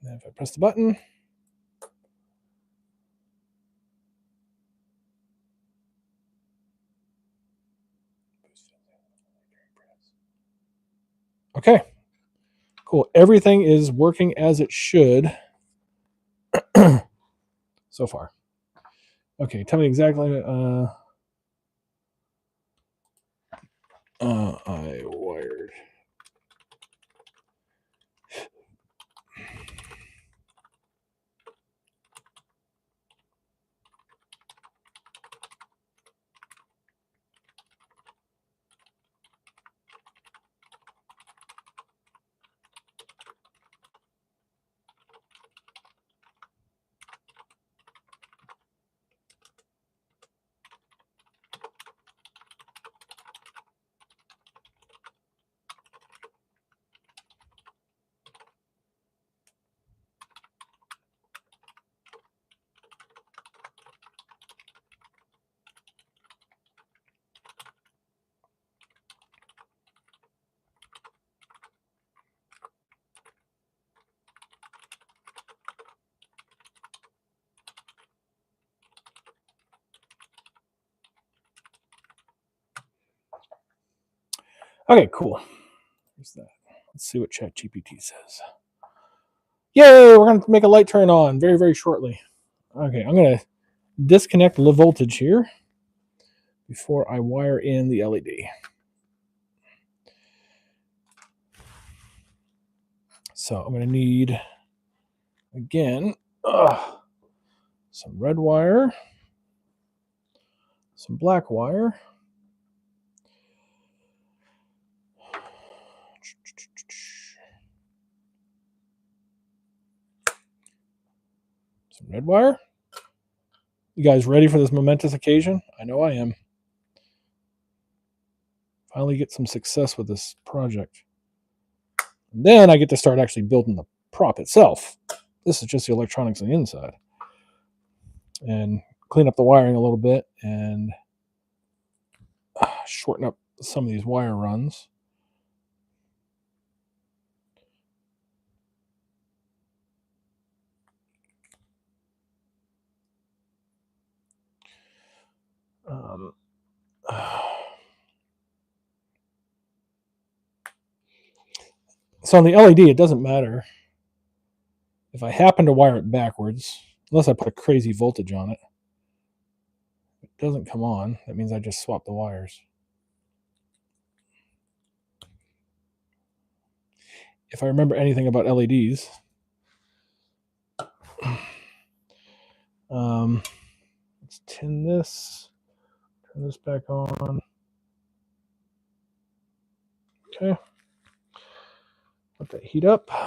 And if I press the button, okay, cool. Everything is working as it should so far. Okay, tell me exactly. I wired. Okay, cool. Here's that. Let's see what ChatGPT says. Yay, we're going to make a light turn on very, very shortly. Okay, I'm going to disconnect the voltage here before I wire in the LED. So I'm going to need, again, some red wire. some black wire. Some red wire. You guys ready for this momentous occasion? I know I am. Finally get some success with this project. And then I get to start actually building the prop itself. This is just the electronics on the inside. And clean up the wiring a little bit and shorten up some of these wire runs. So on the LED, it doesn't matter if I happen to wire it backwards, unless I put a crazy voltage on it. It doesn't come on. That means I just swap the wires. If I remember anything about LEDs, let's tin this, turn this back on. Okay. Let that heat up. I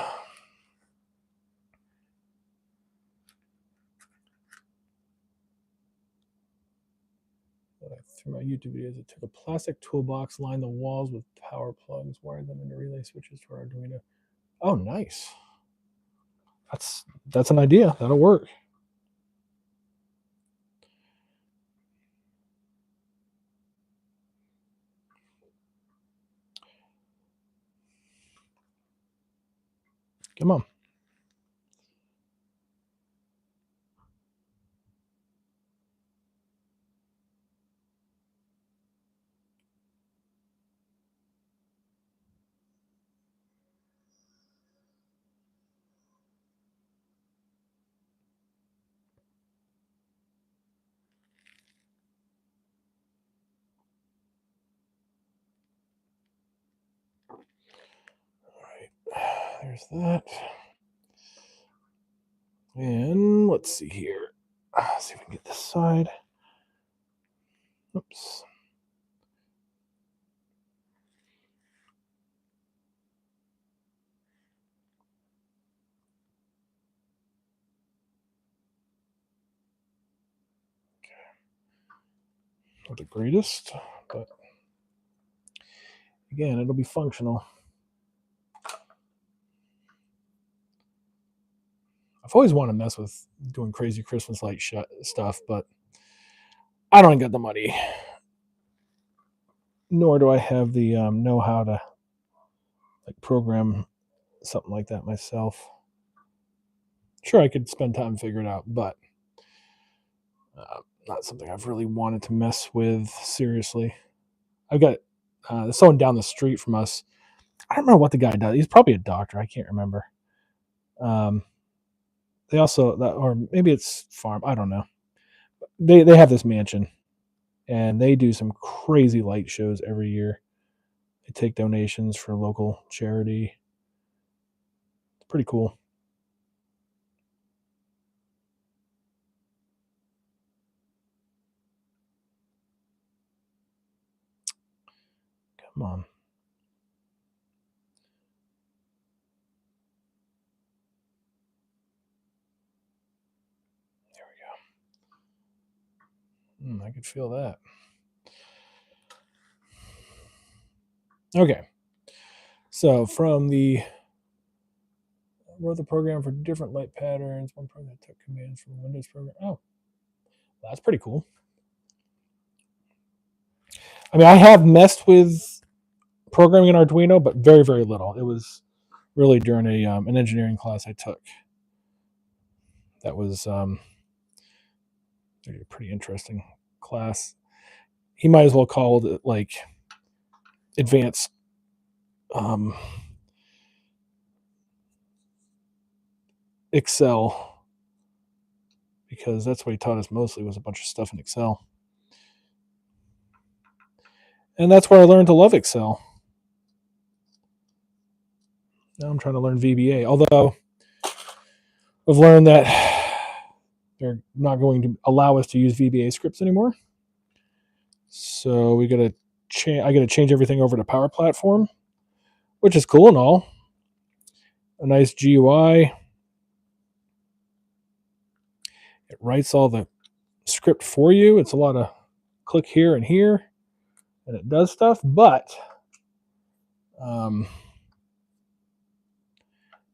through my YouTube videos, I took a plastic toolbox, lined the walls with power plugs, wired them into relay switches to our Arduino. Oh, nice. That's an idea. That'll work. Come on. All right. There's that. And let's see here. See if we can get this side. Oops. Not the greatest, but again, it'll be functional. I've always wanted to mess with doing crazy Christmas light stuff, but I don't get the money, nor do I have the know-how to like program something like that myself. Sure, I could spend time and figure it out, but not something I've really wanted to mess with seriously. I've got there's someone down the street from us. I don't remember what the guy does. He's probably a doctor. I can't remember. They also, or maybe it's farm. I don't know. They have this mansion, and they do some crazy light shows every year. They take donations for local charity. It's pretty cool. Come on. There we go. I could feel that. Okay. So from the wrote the program for different light patterns. One program took commands from the Windows program. Oh, that's pretty cool. I mean, I have messed with programming in Arduino, but very, very little. It was really during an engineering class I took. That was a pretty interesting class. He might as well call it like advanced Excel, because that's what he taught us mostly, was a bunch of stuff in Excel. And that's where I learned to love Excel. Now I'm trying to learn VBA, although I've learned that they're not going to allow us to use VBA scripts anymore. So we gotta I gotta change everything over to Power Platform, which is cool and all. A nice GUI. It writes all the script for you. It's a lot of click here and here, and it does stuff, but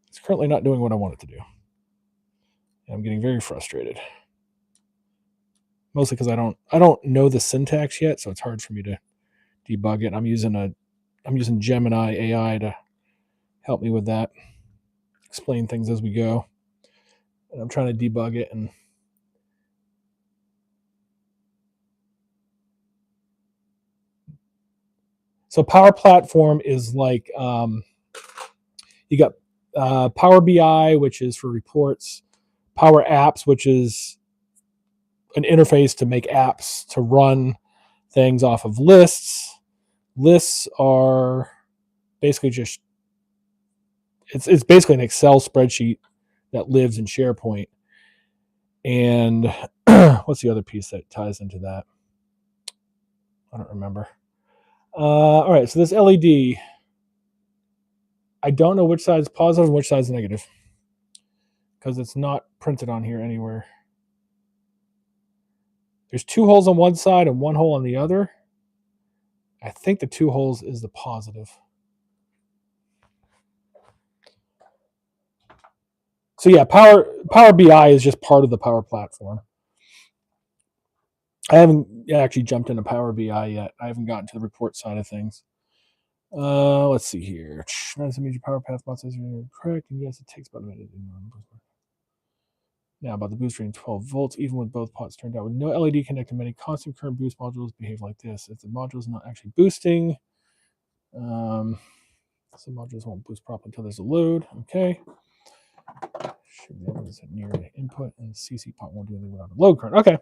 it's currently not doing what I want it to do. And I'm getting very frustrated. Mostly because I don't know the syntax yet, so it's hard for me to debug it. I'm using Gemini AI to help me with that, explain things as we go. And I'm trying to debug it. And so Power Platform is like you got Power BI, which is for reports, Power Apps, which is an interface to make apps to run things off of lists. Lists are basically just it's basically an Excel spreadsheet that lives in SharePoint. And what's the other piece that ties into that? I don't remember. All right, so this LED, I don't know which side is positive and which side is negative because it's not printed on here anywhere. There's 2 holes on one side and 1 hole on the other. I think the 2 holes is the positive. So yeah, Power BI is just part of the Power Platform. I haven't actually jumped into Power BI yet. I haven't gotten to the report side of things. Let's see here. That's a major power path bot says you're correct, and yes, it takes about a minute. Now about the boost rating 12 volts, even with both pots turned out with no LED connected, many constant current boost modules behave like this. If the module is not actually boosting, some modules won't boost properly until there's a load. Okay. Should be able to near the input, and the CC pot won't do anything without a load current. Okay.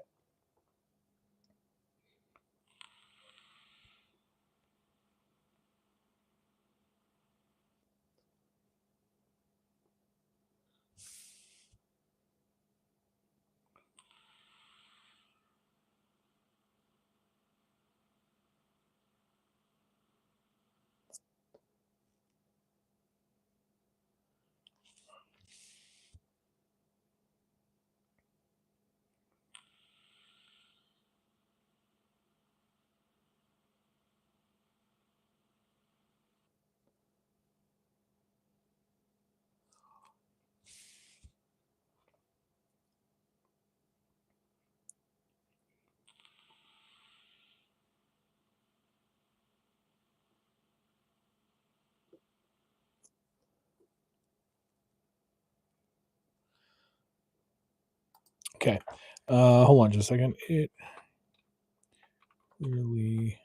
Okay. Hold on just a second. It really.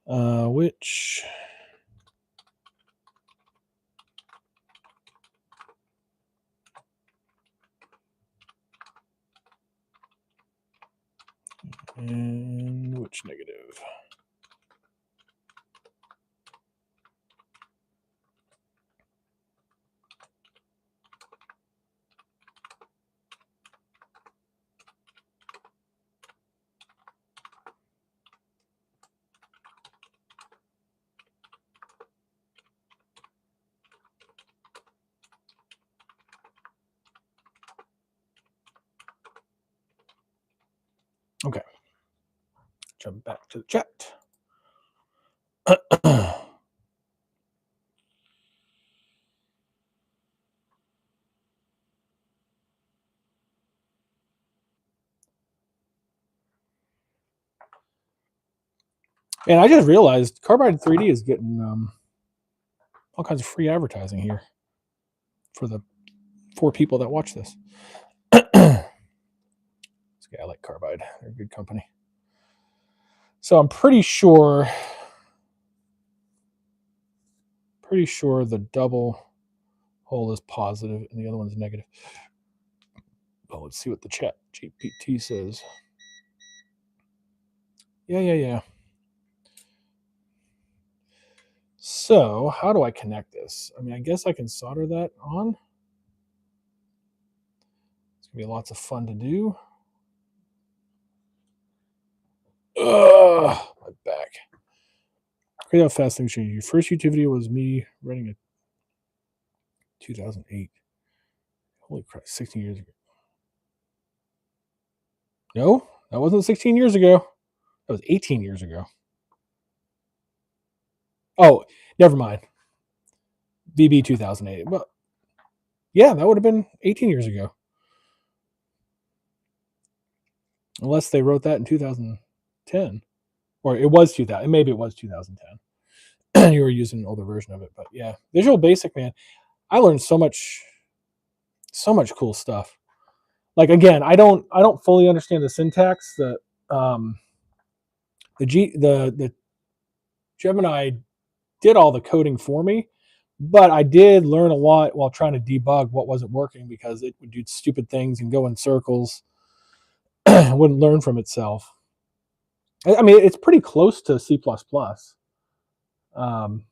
Which. And which negative? Okay. Jump back to the chat. And I just realized Carbide 3D is getting all kinds of free advertising here for the 4 people that watch this. Yeah, I like Carbide. They're a good company. So I'm pretty sure the double hole is positive and the other one's negative. Well, let's see what the chat GPT says. Yeah. So how do I connect this? I mean, I guess I can solder that on. It's gonna be lots of fun to do. Ugh, my back. Crazy how fast things change. Your first YouTube video was me running a 2008. Holy crap, 16 years ago. No, that wasn't 16 years ago. That was 18 years ago. Oh, never mind. VB 2008. Well, yeah, that would have been 18 years ago. Unless they wrote that in 2010. Or it was 2000. Maybe it was 2010. You were using an older version of it. But yeah, Visual Basic, man. I learned so much cool stuff. Like again, I don't fully understand the syntax. Um the Gemini did all the coding for me, but I did learn a lot while trying to debug what wasn't working because it would do stupid things and go in circles. It wouldn't learn from itself. I mean, it's pretty close to C++, um,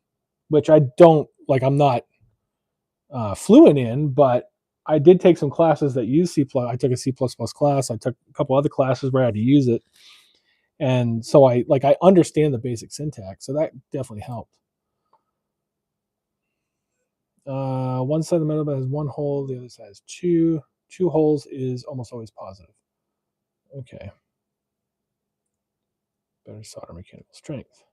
which I don't like. I'm not fluent in, but I did take some classes that use C++. I took a C++ class. I took a couple other classes where I had to use it, and so I understand the basic syntax. So that definitely helped. One side of the metal has one hole, the other side has two. Two holes is almost always positive. Okay. Better solder mechanical strength.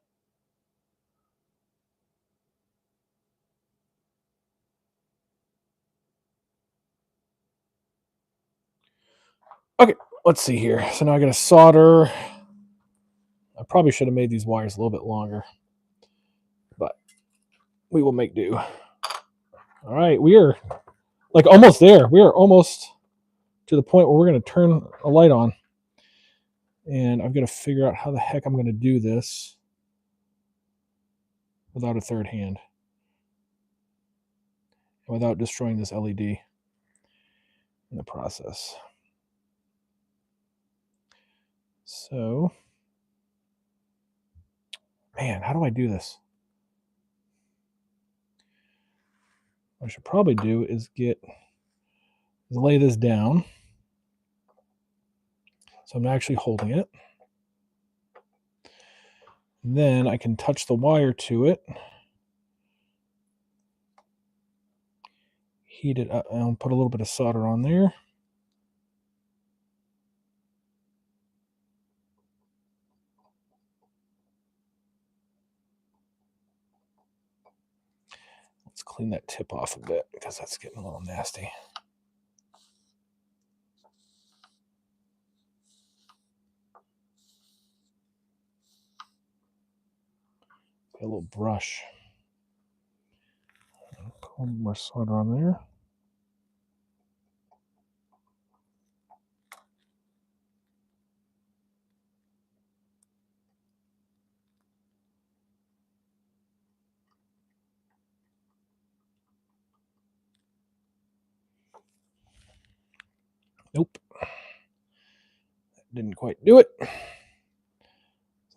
Okay, let's see here. So now I got to solder. I probably should have made these wires a little bit longer, but we will make do. All right, we are like almost there. We are almost to the point where we're going to turn a light on. And I've got to figure out how the heck I'm going to do this without a third hand and without destroying this LED in the process. So, man, how do I do this? What I should probably do is lay this down. So I'm actually holding it. Then I can touch the wire to it, heat it up, and put a little bit of solder on there. Let's clean that tip off a bit because that's getting a little nasty. Got a little brush. A little more solder on there. Nope. That didn't quite do it.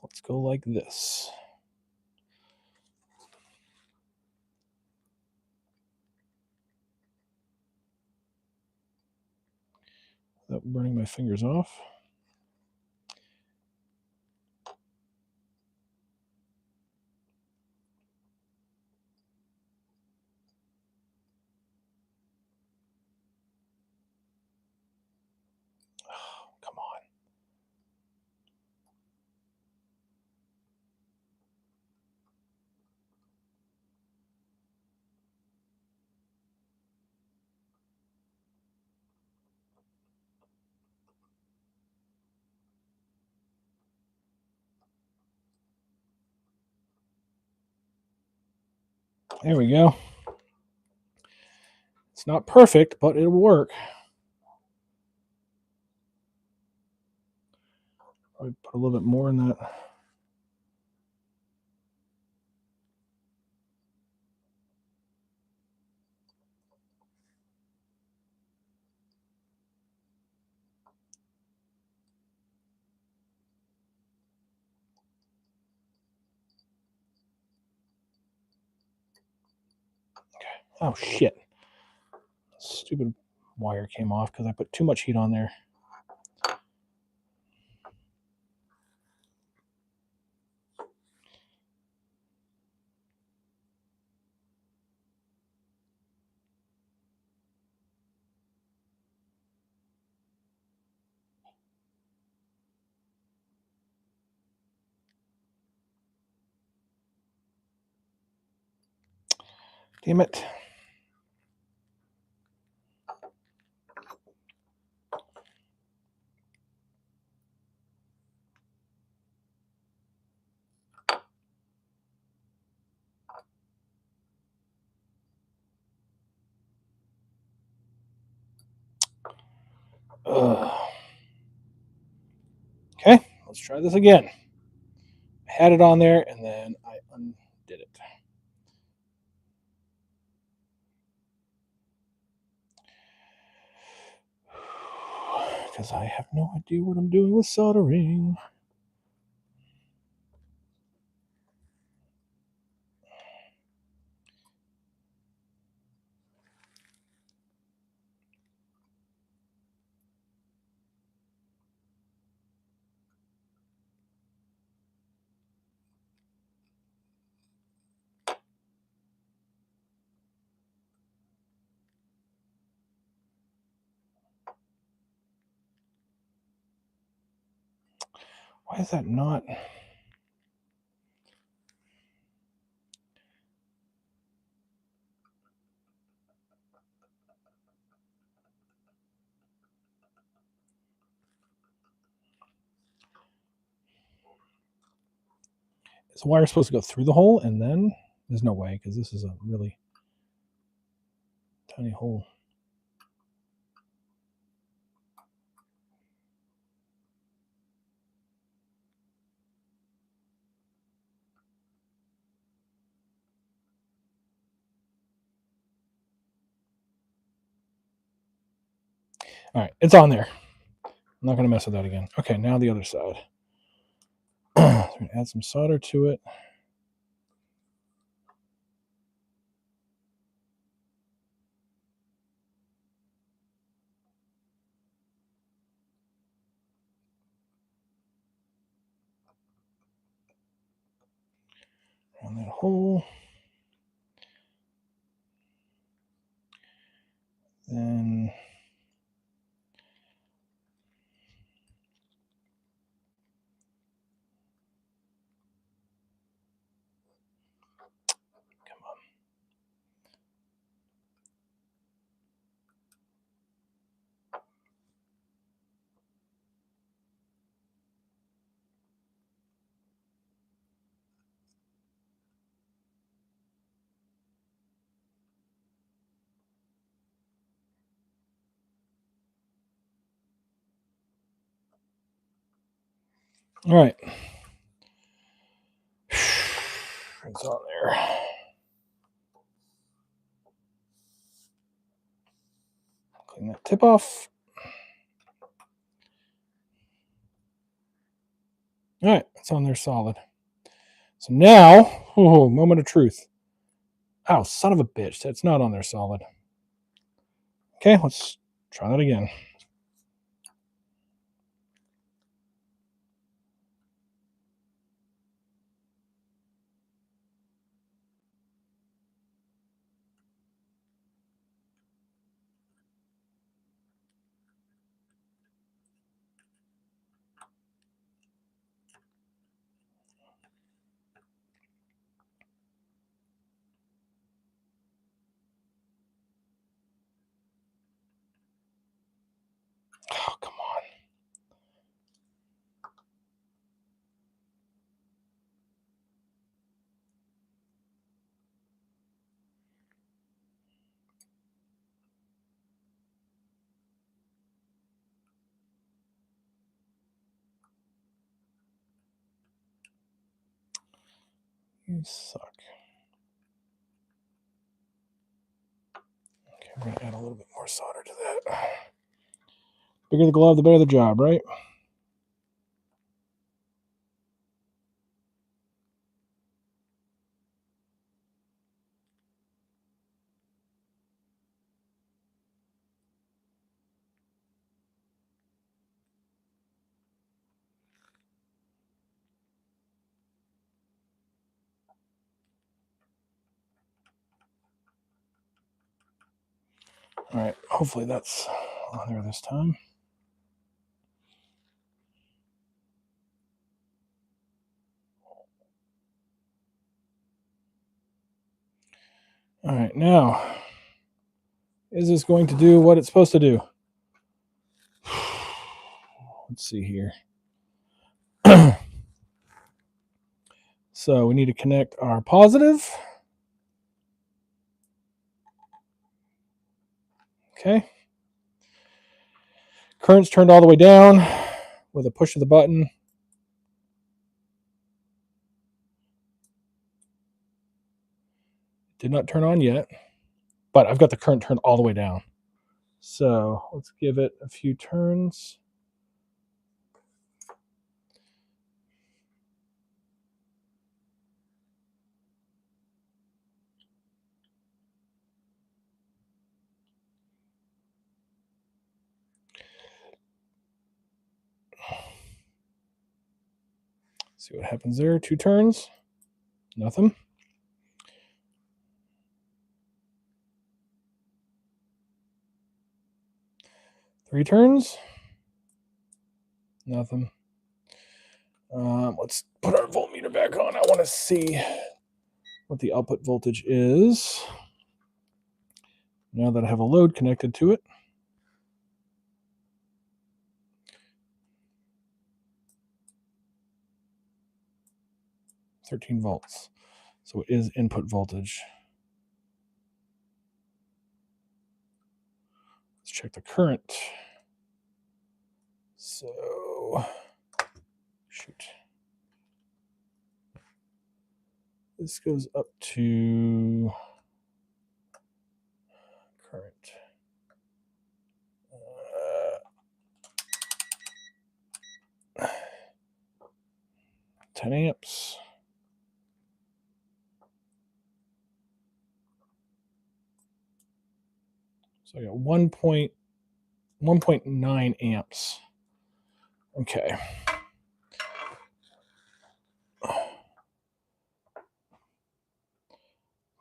Let's go like this. Without burning my fingers off. Oh, come on. There we go. It's not perfect, but it'll work. Probably put a little bit more in that. Oh, shit. Stupid wire came off because I put too much heat on there. Damn it. Ugh. Okay, let's try this again. I had it on there and then I undid it. Because I have no idea what I'm doing with soldering. Why is that not? Is the wire supposed to go through the hole and then? There's no way because this is a really tiny hole. All right, it's on there. I'm not going to mess with that again. Okay, now the other side. So I'm going to add some solder to it. Around that hole. Then come on. All right. It's on there. Clean that tip off. All right, it's on there solid. So now, moment of truth. Oh, son of a bitch. That's not on there solid. Okay, let's try that again. Oh, come on. You suck. Okay, we're going to add a little bit more solder to that. Bigger the glove, the better the job, right? All right, hopefully that's on there this time. All right, now, is this going to do what it's supposed to do? Let's see here. So we need to connect our positive. Okay. Current's turned all the way down with a push of the button. Did not turn on yet, but I've got the current turned all the way down. So let's give it a few turns. See what happens there. 2 turns. Nothing. 3 turns. Nothing. Let's put our voltmeter back on. I want to see what the output voltage is now that I have a load connected to it. 13 volts. So it is input voltage. Let's check the current. So, shoot. This goes up to current. 10 amps. So I got 1.9 amps. Okay.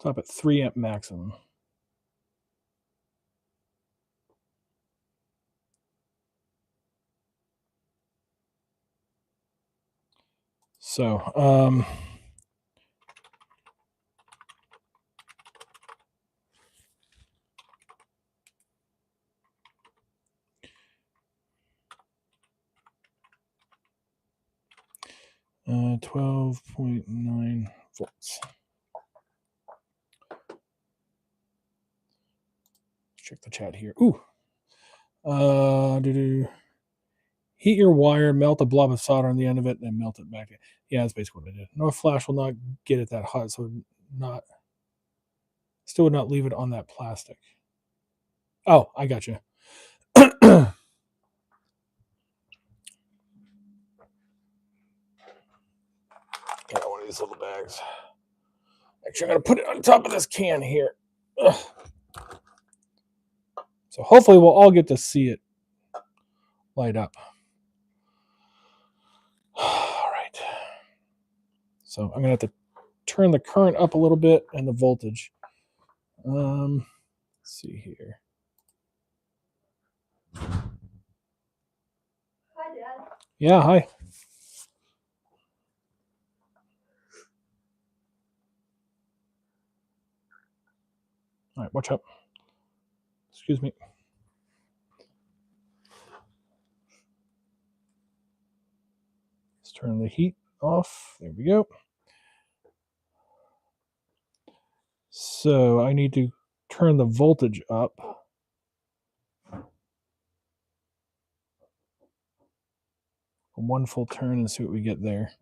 Top at 3 amp maximum. So, 12.9 volts. Check the chat here. Ooh. Heat your wire, melt a blob of solder on the end of it, and then melt it back. Yeah, that's basically what I did. No flash will not get it that hot, so still would not leave it on that plastic. Oh, I got you. Got one of these little bags. Actually, I'm going to put it on top of this can here. Ugh. So hopefully we'll all get to see it light up. All right. So I'm going to have to turn the current up a little bit and the voltage. Let's see here. Hi, Dad. Yeah, hi. All right, watch out. Excuse me. Let's turn the heat off. There we go. So I need to turn the voltage up. One full turn and see what we get there.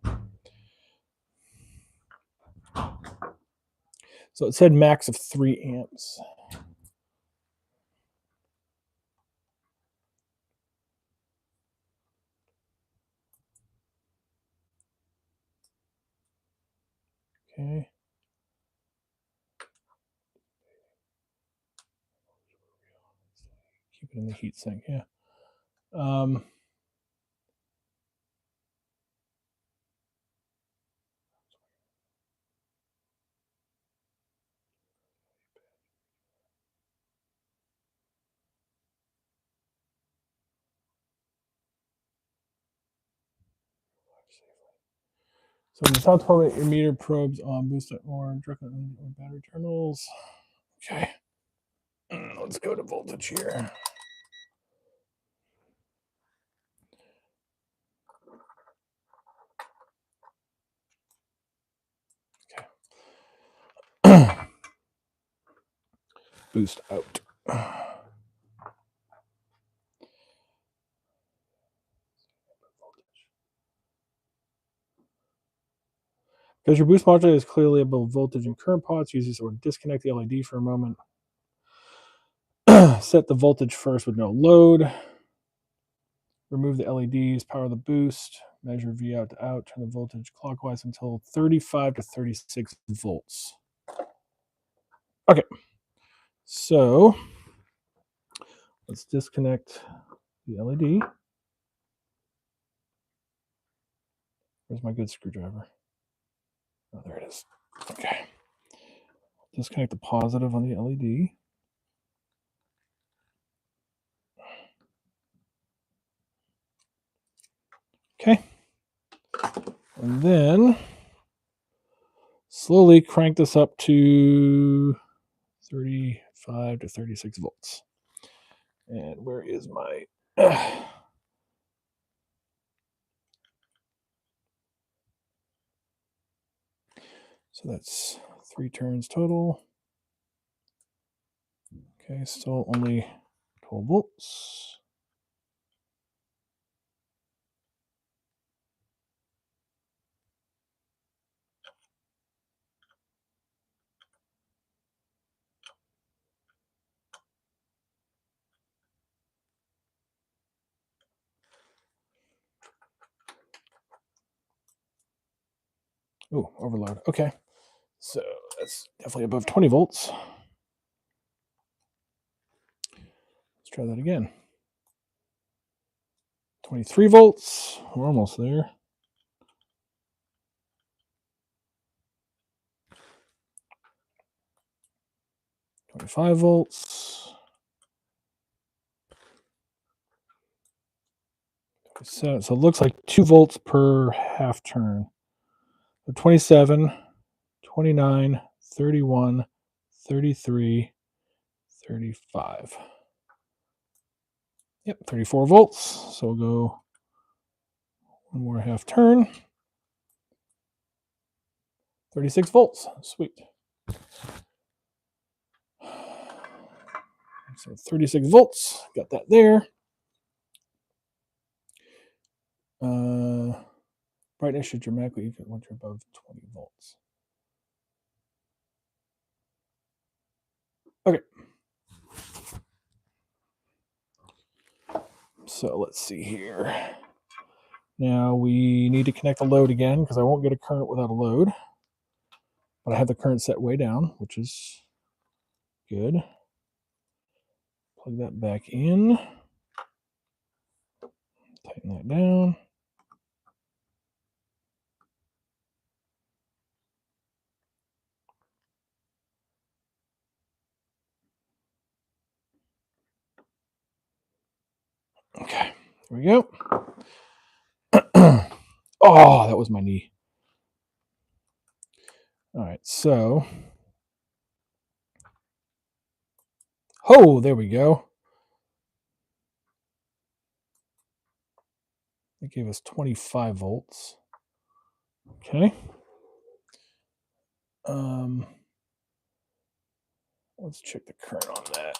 So it said max of 3 amps. Okay. Keep it in the heat sink, yeah. So when you saw 12 your meter probes on booster or directly on battery terminals. Okay. Let's go to voltage here. Okay. Boost out. Because your boost modulator is clearly above voltage and current pots, use this or disconnect the LED for a moment. Set the voltage first with no load. Remove the LEDs, power the boost, measure V out to out, turn the voltage clockwise until 35 to 36 volts. Okay, so let's disconnect the LED. Where's my good screwdriver? Oh, there it is. Okay. Disconnect the positive on the LED. Okay. And then slowly crank this up to 35 to 36 volts. And where is my... So that's 3 turns total. Okay, still only 12 volts. Oh, overload. Okay. So that's definitely above 20 volts. Let's try that again. 23 volts. We're almost there. 25 volts. So it looks like 2 volts per half turn. So 27, 29, 31, 33, 35. Yep, 34 volts. So we'll go one more half turn. 36 volts. Sweet. So 36 volts. Got that there. Brightness should dramatically increase once you're above 20 volts. Okay. So let's see here. Now we need to connect the load again because I won't get a current without a load. But I have the current set way down, which is good. Plug that back in. Tighten that down. Okay, there we go. Oh, that was my knee. All right, so. Oh, there we go. It gave us 25 volts. Okay. Let's check the current on that.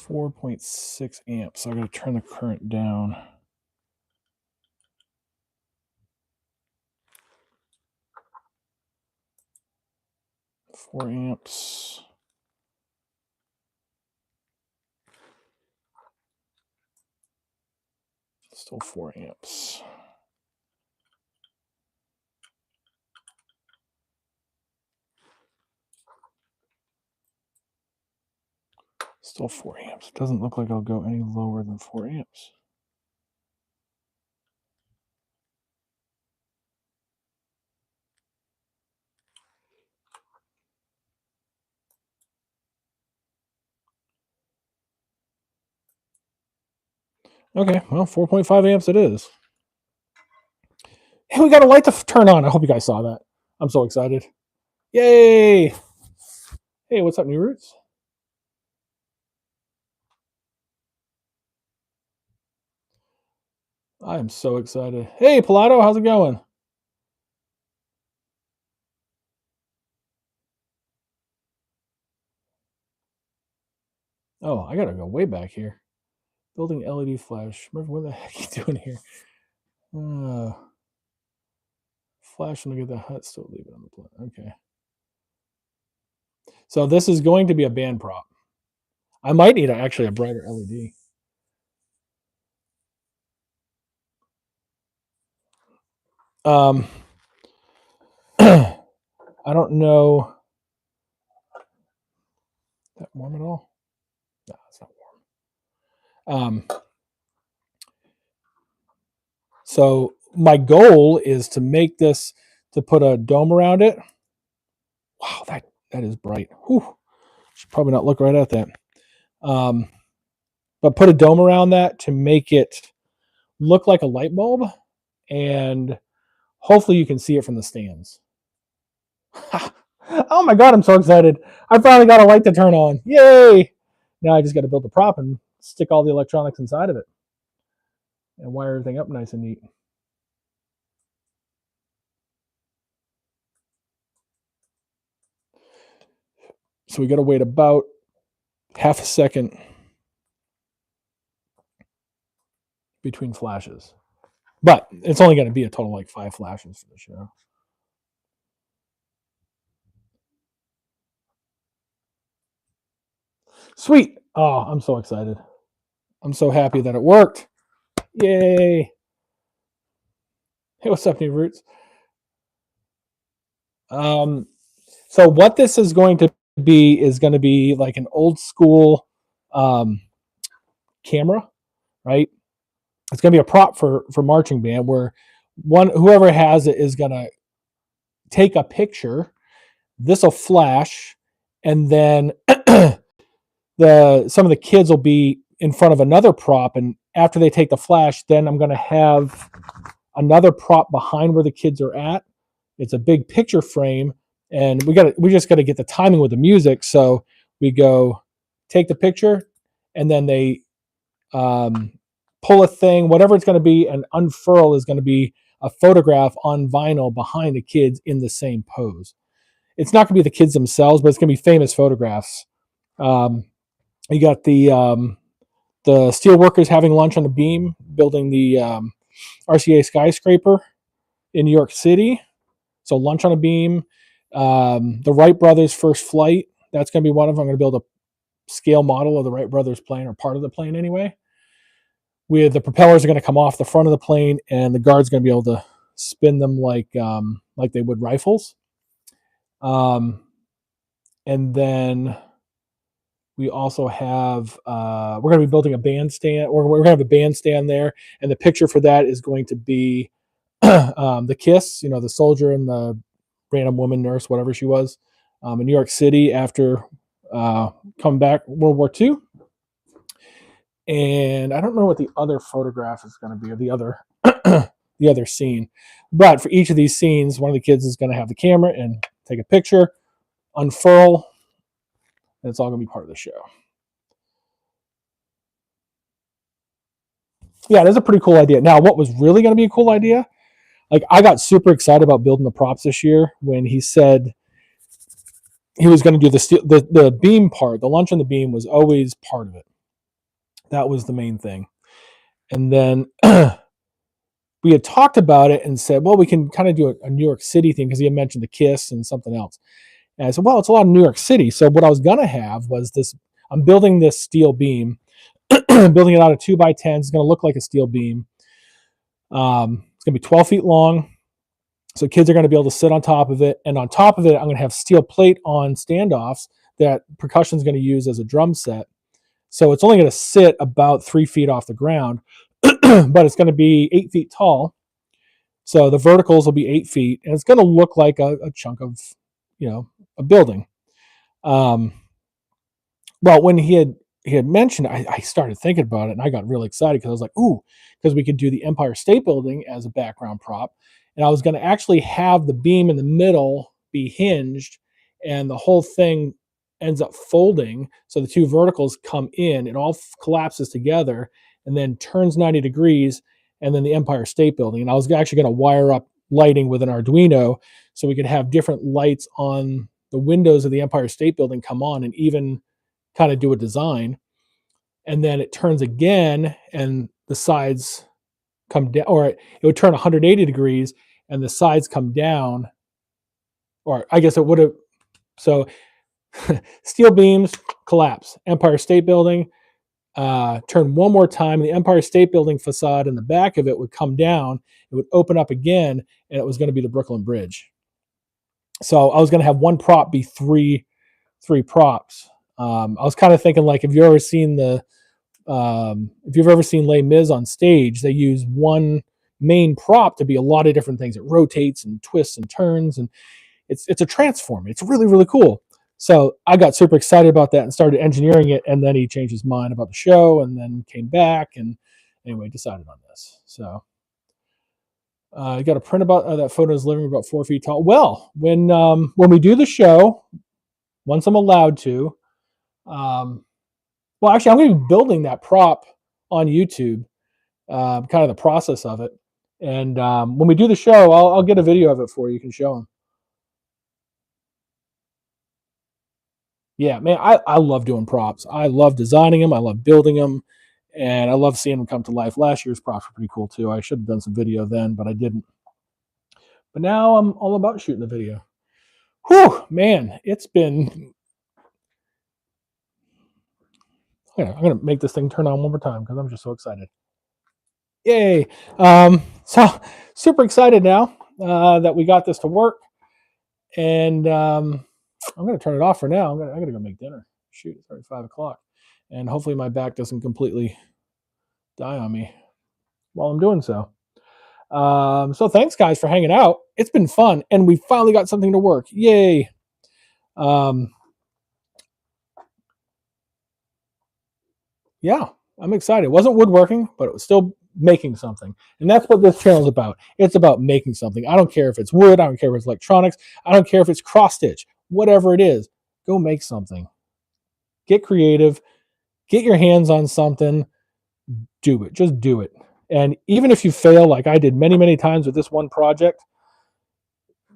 .6 amps. So I'm going to turn the current down. Four amps. Still 4 amps. Still 4 amps. It doesn't look like I'll go any lower than 4 amps. Okay, well, 4.5 amps it is. Hey, we got a light to turn on. I hope you guys saw that. I'm so excited. Yay! Hey, what's up, New Roots? I am so excited. Hey, Pilato, how's it going? Oh, I gotta go way back here. Building LED flash. Remember, what the heck are you doing here? Flash when I get the hut, still leave it on the plan. Okay. So this is going to be a band prop. I might need actually a brighter LED. I don't know. Is that warm at all? No, it's not warm. So my goal is to make this, to put a dome around it. Wow, that is bright. Whew. Should probably not look right at that. But put a dome around that to make it look like a light bulb, and hopefully you can see it from the stands. Oh my god, I'm so excited. I finally got a light to turn on. Yay! Now I just got to build the prop and stick all the electronics inside of it and wire everything up nice and neat. So we got to wait about half a second between flashes. But it's only going to be a total like 5 flashes for the show. Sweet. Oh, I'm so excited. I'm so happy that it worked. Yay. Hey, what's up, New Roots? So what this is going to be like an old school camera, right? It's going to be a prop for marching band where whoever has it is going to take a picture. This will flash, and then some of the kids will be in front of another prop, and after they take the flash, then I'm going to have another prop behind where the kids are at. It's a big picture frame, and we just got to get the timing with the music. So we go take the picture, and then they pull a thing, whatever it's going to be, and unfurl is going to be a photograph on vinyl behind the kids in the same pose. It's not going to be the kids themselves, but it's going to be famous photographs. You got the steel workers having lunch on the beam, building the RCA skyscraper in New York City. So lunch on a beam. The Wright brothers' first flight. That's going to be one of them. I'm going to build a scale model of the Wright brothers plane, or part of the plane anyway. The propellers are going to come off the front of the plane, and the guard's going to be able to spin them like they would rifles. And then we also have we're going to be building a bandstand, or we're going to have a bandstand there, and the picture for that is going to be the kiss, the soldier and the random woman nurse, whatever she was, in New York City after coming back World War II. And I don't know what the other photograph is going to be, or the other scene, but for each of these scenes, one of the kids is going to have the camera and take a picture, unfurl, and it's all going to be part of the show. Yeah, that's a pretty cool idea. Now, what was really going to be a cool idea, like, I got super excited about building the props this year when he said he was going to do the beam part. The lunch on the beam was always part of it. That was the main thing. And then we had talked about it and said, well, we can kind of do a New York City thing, because he had mentioned the Kiss and something else. And I said, well, it's a lot of New York City. So what I was going to have was this. I'm building this steel beam, building it out of 2x10s. It's going to look like a steel beam. It's going to be 12 feet long. So kids are going to be able to sit on top of it. And on top of it, I'm going to have steel plate on standoffs that percussion is going to use as a drum set. So it's only going to sit about 3 feet off the ground, but it's going to be 8 feet tall. So the verticals will be 8 feet, and it's going to look like a chunk of, a building. Well, when he had he had mentioned, I started thinking about it and I got really excited because I was like, ooh, because we could do the Empire State Building as a background prop. And I was going to actually have the beam in the middle be hinged and the whole thing ends up folding. So the two verticals come in, it all collapses together and then turns 90 degrees. And then the Empire State Building. And I was actually going to wire up lighting with an Arduino so we could have different lights on the windows of the Empire State Building come on and even kind of do a design. And then it turns again and the sides come down, or it would turn 180 degrees and the sides come down, or I guess it would have. So steel beams collapse, Empire State Building, turn one more time. The Empire State Building facade in the back of it would come down. It would open up again, and it was going to be the Brooklyn Bridge. So I was going to have one prop be three props. I was kind of thinking like, if you've ever seen Les Mis on stage, they use one main prop to be a lot of different things. It rotates and twists and turns, and it's a transformer. It's really, really cool. So I got super excited about that and started engineering it. And then he changed his mind about the show and then came back and anyway, decided on this. So I got a print about that photo in his living room about 4 feet tall. Well, when we do the show, once I'm allowed to, well, actually, I'm going to be building that prop on YouTube, kind of the process of it. And when we do the show, I'll get a video of it for you. You can show them. Yeah, man, I love doing props. I love designing them. I love building them. And I love seeing them come to life. Last year's props were pretty cool, too. I should have done some video then, but I didn't. But now I'm all about shooting the video. Whew, man, it's been... I'm going to make this thing turn on one more time because I'm just so excited. Yay. So super excited now that we got this to work. And I'm going to turn it off for now. I got to go make dinner. Shoot, it's already 5 o'clock. And hopefully my back doesn't completely die on me while I'm doing so. So thanks, guys, for hanging out. It's been fun. And we finally got something to work. Yay. Yeah, I'm excited. It wasn't woodworking, but it was still making something. And that's what this channel is about. It's about making something. I don't care if it's wood. I don't care if it's electronics. I don't care if it's cross stitch. Whatever it is, go make something. Get creative. Get your hands on something. Do it. Just do it. And even if you fail, like I did many, many times with this one project,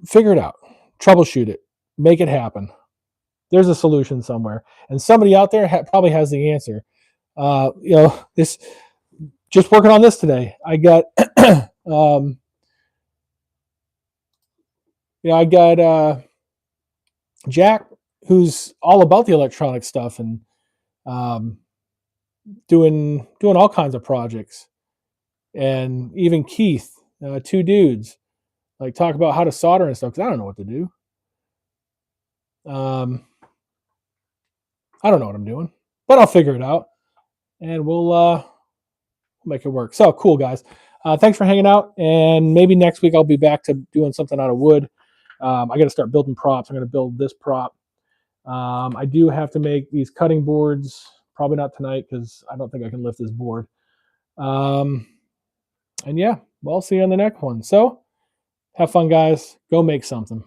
figure it out. Troubleshoot it. Make it happen. There's a solution somewhere. And somebody out there probably has the answer. This... Just working on this today. I got, I got Jack, who's all about the electronic stuff and doing all kinds of projects, and even Keith, two dudes, like talk about how to solder and stuff. Because I don't know what to do. I don't know what I'm doing, but I'll figure it out, and we'll make it work. So cool, guys. Thanks for hanging out. And maybe next week I'll be back to doing something out of wood. I got to start building props. I'm going to build this prop. I do have to make these cutting boards. Probably not tonight because I don't think I can lift this board. And yeah, well, I'll see you on the next one. So have fun, guys. Go make something.